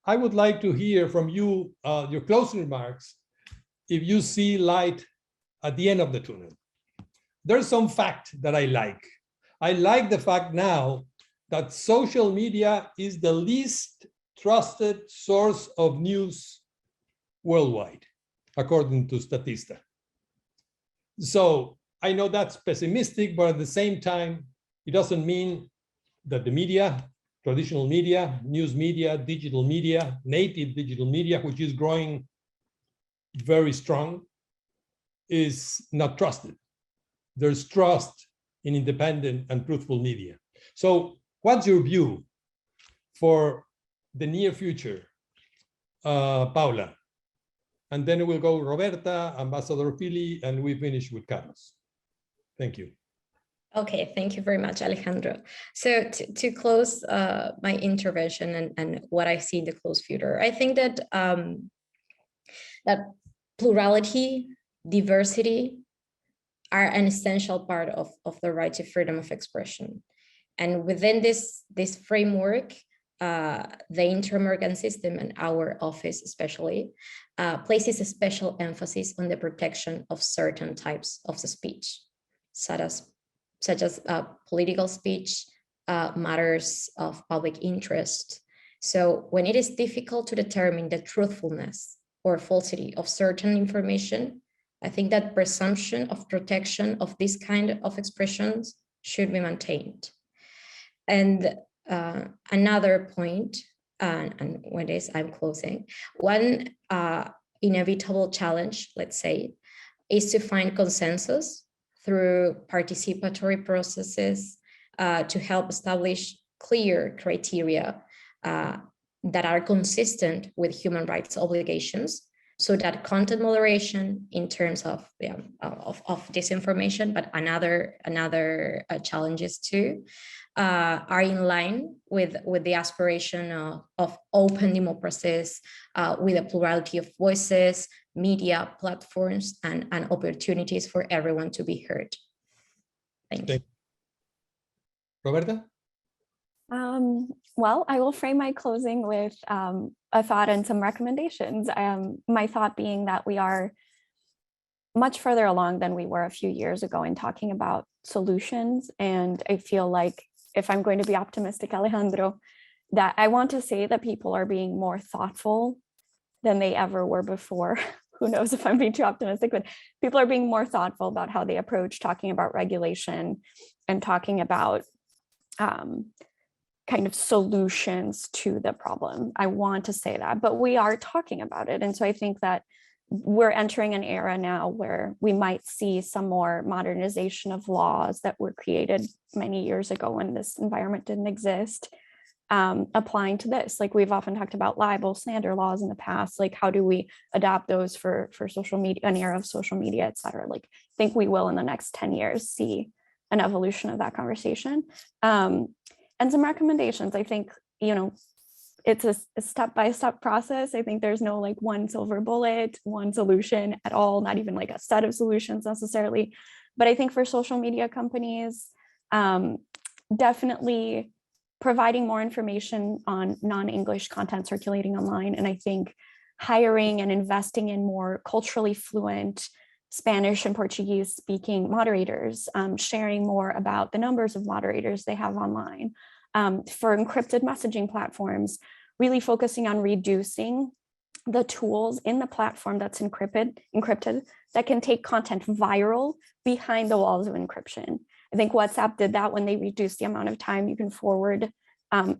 I would like to hear from you, your closing remarks, if you see light at the end of the tunnel. There's some fact that I like. I like the fact now that social media is the least trusted source of news worldwide, according to Statista. So I know that's pessimistic, but at the same time, it doesn't mean that the media, traditional media, news media, digital media, native digital media, which is growing very strong, is not trusted. There's trust in independent and truthful media. So what's your view for the near future, Paula? And then we'll go Roberta, Ambassador Feeley, and we finish with Carlos. Thank you. Okay, thank you very much, Alejandro. So to close my intervention and what I see in the close future, I think that that plurality, diversity are an essential part of the right to freedom of expression. And within this framework, the Inter-American system and our office especially places a special emphasis on the protection of certain types of speech, such as political speech, matters of public interest. So when it is difficult to determine the truthfulness or falsity of certain information, I think that presumption of protection of this kind of expressions should be maintained. And another point, and with this I'm closing, one inevitable challenge, let's say, is to find consensus through participatory processes to help establish clear criteria that are consistent with human rights obligations, so that content moderation in terms of disinformation, but another challenges too, are in line with the aspiration of open democracies, with a plurality of voices, media platforms, and opportunities for everyone to be heard. Thank you. Roberta? Well, I will frame my closing with a thought and some recommendations. My thought being that we are much further along than we were a few years ago in talking about solutions. And I feel like, if I'm going to be optimistic, Alejandro, that I want to say that people are being more thoughtful than they ever were before. Who knows if I'm being too optimistic, but people are being more thoughtful about how they approach talking about regulation and talking about kind of solutions to the problem. I want to say that, but we are talking about it. And so I think that we're entering an era now where we might see some more modernization of laws that were created many years ago when this environment didn't exist, applying to this. Like, we've often talked about libel, slander laws in the past. Like, how do we adopt those for social media, an era of social media, et cetera? Like, I think we will in the next 10 years see an evolution of that conversation. And some recommendations. I think, it's a step-by-step process. I think there's no like one silver bullet, one solution at all, not even like a set of solutions necessarily. But I think for social media companies, definitely providing more information on non-English content circulating online. And I think hiring and investing in more culturally fluent Spanish and Portuguese speaking moderators, sharing more about the numbers of moderators they have online. For encrypted messaging platforms, really focusing on reducing the tools in the platform that's encrypted that can take content viral behind the walls of encryption. I think WhatsApp did that when they reduced the amount of time you can forward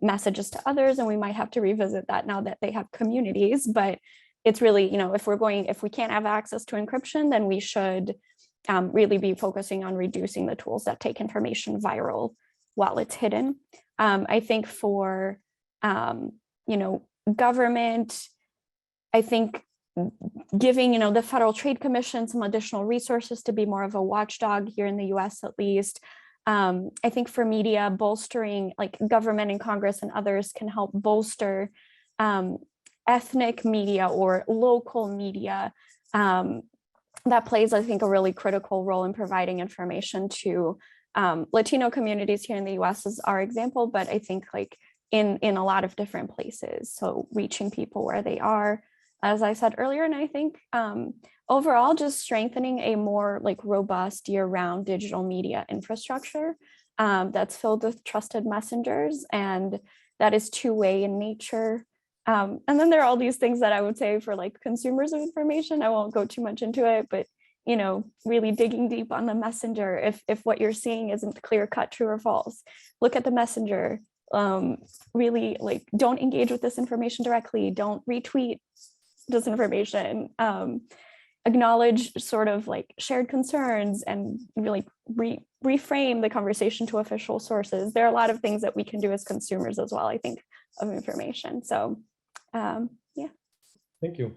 messages to others, and we might have to revisit that now that they have communities. But it's really, if we can't have access to encryption, then we should really be focusing on reducing the tools that take information viral while it's hidden. I think for, government, I think giving, the Federal Trade Commission some additional resources to be more of a watchdog here in the US at least. I think for media, bolstering, like government and Congress and others can help bolster ethnic media or local media that plays, I think, a really critical role in providing information to Latino communities here in the US is our example, but I think like in a lot of different places. So reaching people where they are, as I said earlier. And I think overall, just strengthening a more like robust year-round digital media infrastructure that's filled with trusted messengers and that is two-way in nature. And then there are all these things that I would say for like consumers of information. I won't go too much into it, but really digging deep on the messenger. If what you're seeing isn't clear cut, true or false, look at the messenger. Really, like, don't engage with this information directly. Don't retweet disinformation. Acknowledge sort of like shared concerns and really reframe the conversation to official sources. There are a lot of things that we can do as consumers as well, I think, of information. So, yeah. Thank you.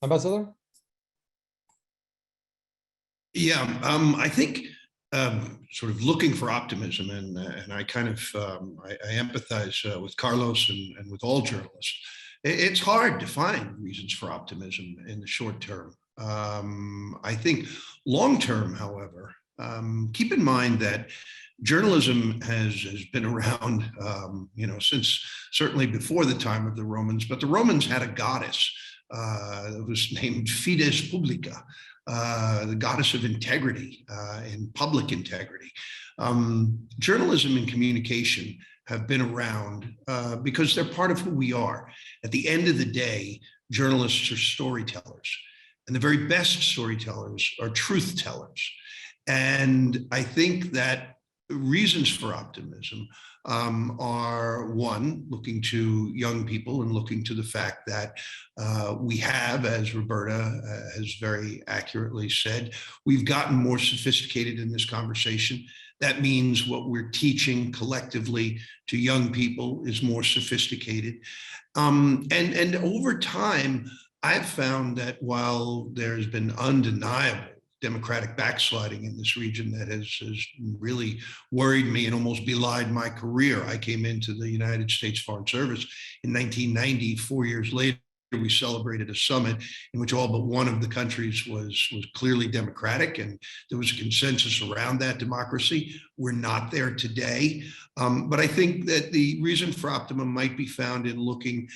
Ambassador? Yeah, I think sort of looking for optimism, and I kind of I empathize with Carlos and with all journalists. It's hard to find reasons for optimism in the short term. I think long term, however, keep in mind that journalism has been around, since certainly before the time of the Romans. But the Romans had a goddess that was named Fides Publica. The goddess of integrity and public integrity. Journalism and communication have been around because they're part of who we are. At the end of the day, journalists are storytellers, and the very best storytellers are truth tellers. And I think that reasons for optimism are, one, looking to young people and looking to the fact that we have, as Roberta has very accurately said, we've gotten more sophisticated in this conversation. That means what we're teaching collectively to young people is more sophisticated. And over time, I've found that while there's been undeniable democratic backsliding in this region that has really worried me and almost belied my career. I came into the United States Foreign Service in 1990. 4 years later, we celebrated a summit in which all but one of the countries was clearly democratic, and there was a consensus around that democracy. We're not there today. But I think that the reason for optimism might be found in looking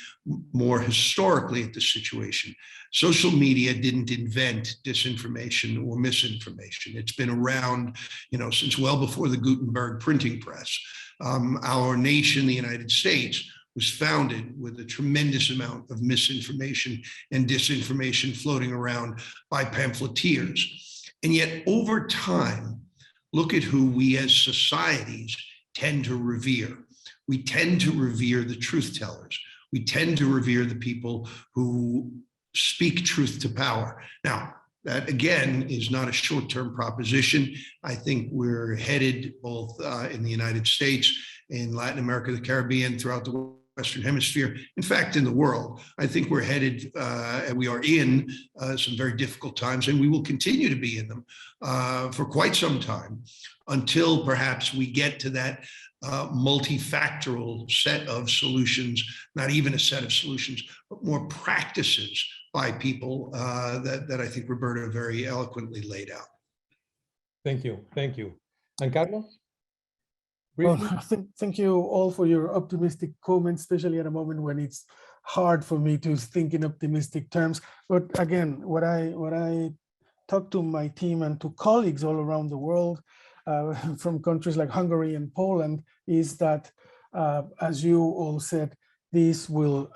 more historically at the situation. Social media didn't invent disinformation or misinformation. It's been around, since well before the Gutenberg printing press. Our nation, the United States, was founded with a tremendous amount of misinformation and disinformation floating around by pamphleteers. And yet over time, look at who we as societies tend to revere. We tend to revere the truth tellers. We tend to revere the people who speak truth to power. Now, that again is not a short-term proposition. I think we're headed both in the United States, in Latin America, the Caribbean, throughout the Western Hemisphere, in fact, in the world. I think we're headed, and we are in some very difficult times, and we will continue to be in them for quite some time until perhaps we get to that multifactorial set of solutions, not even a set of solutions, but more practices by people that I think Roberta very eloquently laid out. Thank you. Thank you. And Carlos? Well, thank you all for your optimistic comments, especially at a moment when it's hard for me to think in optimistic terms. But again, what I talk to my team and to colleagues all around the world from countries like Hungary and Poland is that, as you all said, this will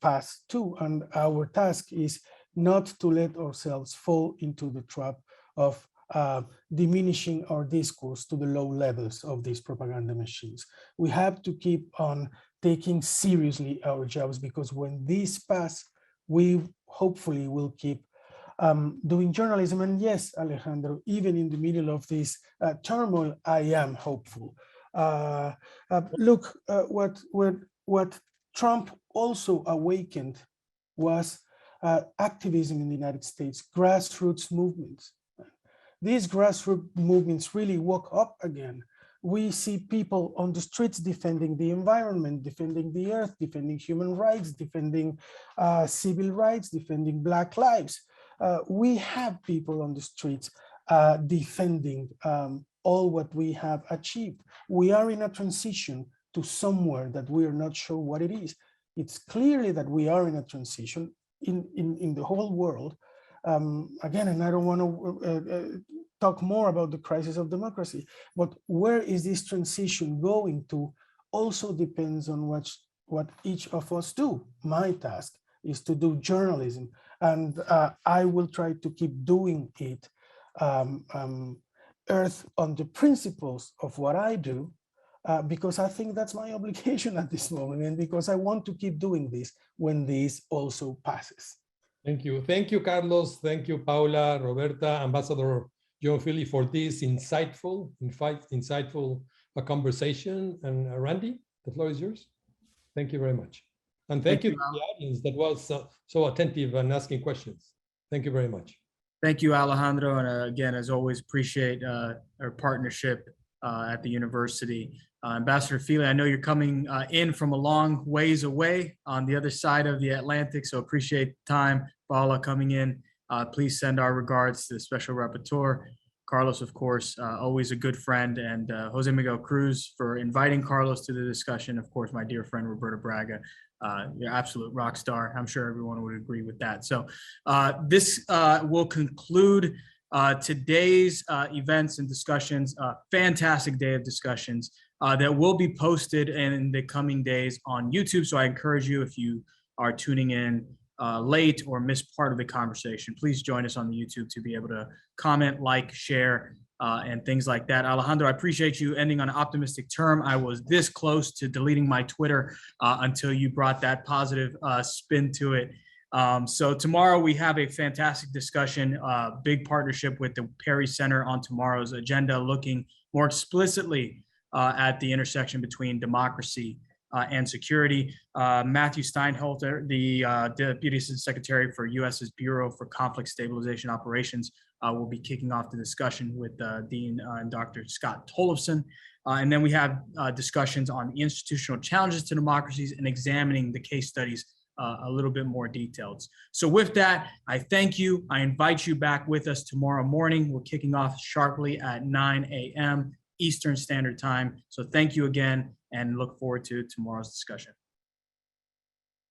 pass too. And our task is not to let ourselves fall into the trap of diminishing our discourse to the low levels of these propaganda machines. We have to keep on taking seriously our jobs, because when these pass, we hopefully will keep doing journalism. And yes, Alejandro, even in the middle of this turmoil, I am hopeful. Look, what Trump also awakened was activism in the United States, grassroots movements. These grassroots movements really woke up again. We see people on the streets defending the environment, defending the earth, defending human rights, defending civil rights, defending Black lives. We have people on the streets defending all what we have achieved. We are in a transition to somewhere that we are not sure what it is. It's clearly that we are in a transition in the whole world. Again, and I don't want to talk more about the crisis of democracy, but where is this transition going to also depends on what each of us do. My task is to do journalism, and I will try to keep doing it earth on the principles of what I do, because I think that's my obligation at this moment, and because I want to keep doing this when this also passes. Thank you. Thank you, Carlos. Thank you, Paula, Roberta, Ambassador John Feeley, for this insightful conversation. And Randy, the floor is yours. Thank you very much. And thank you to the audience that was so attentive and asking questions. Thank you very much. Thank you, Alejandro. And again, as always, appreciate our partnership at the university. Ambassador Feeley, I know you're coming in from a long ways away on the other side of the Atlantic, so appreciate the time. Paula coming in. Please send our regards to the Special Rapporteur. Carlos, of course, always a good friend, and Jose Miguel Cruz for inviting Carlos to the discussion. Of course, my dear friend, Roberta Braga, you're absolute rock star. I'm sure everyone would agree with that. So this will conclude today's events and discussions. Fantastic day of discussions that will be posted in the coming days on YouTube. So I encourage you, if you are tuning in late or missed part of the conversation, please join us on the YouTube to be able to comment, like, share, and things like that. Alejandro, I appreciate you ending on an optimistic term. I was this close to deleting my Twitter until you brought that positive spin to it. So tomorrow we have a fantastic discussion, big partnership with the Perry Center on tomorrow's agenda, looking more explicitly at the intersection between democracy and security. Matthew Steinholter, the Deputy Assistant Secretary for US's Bureau for Conflict Stabilization Operations, will be kicking off the discussion with Dean and Dr. Scott Tollefson. And then we have discussions on the institutional challenges to democracies and examining the case studies a little bit more detailed. So with that, I thank you. I invite you back with us tomorrow morning. We're kicking off sharply at 9 a.m. Eastern Standard Time. So thank you again and look forward to tomorrow's discussion.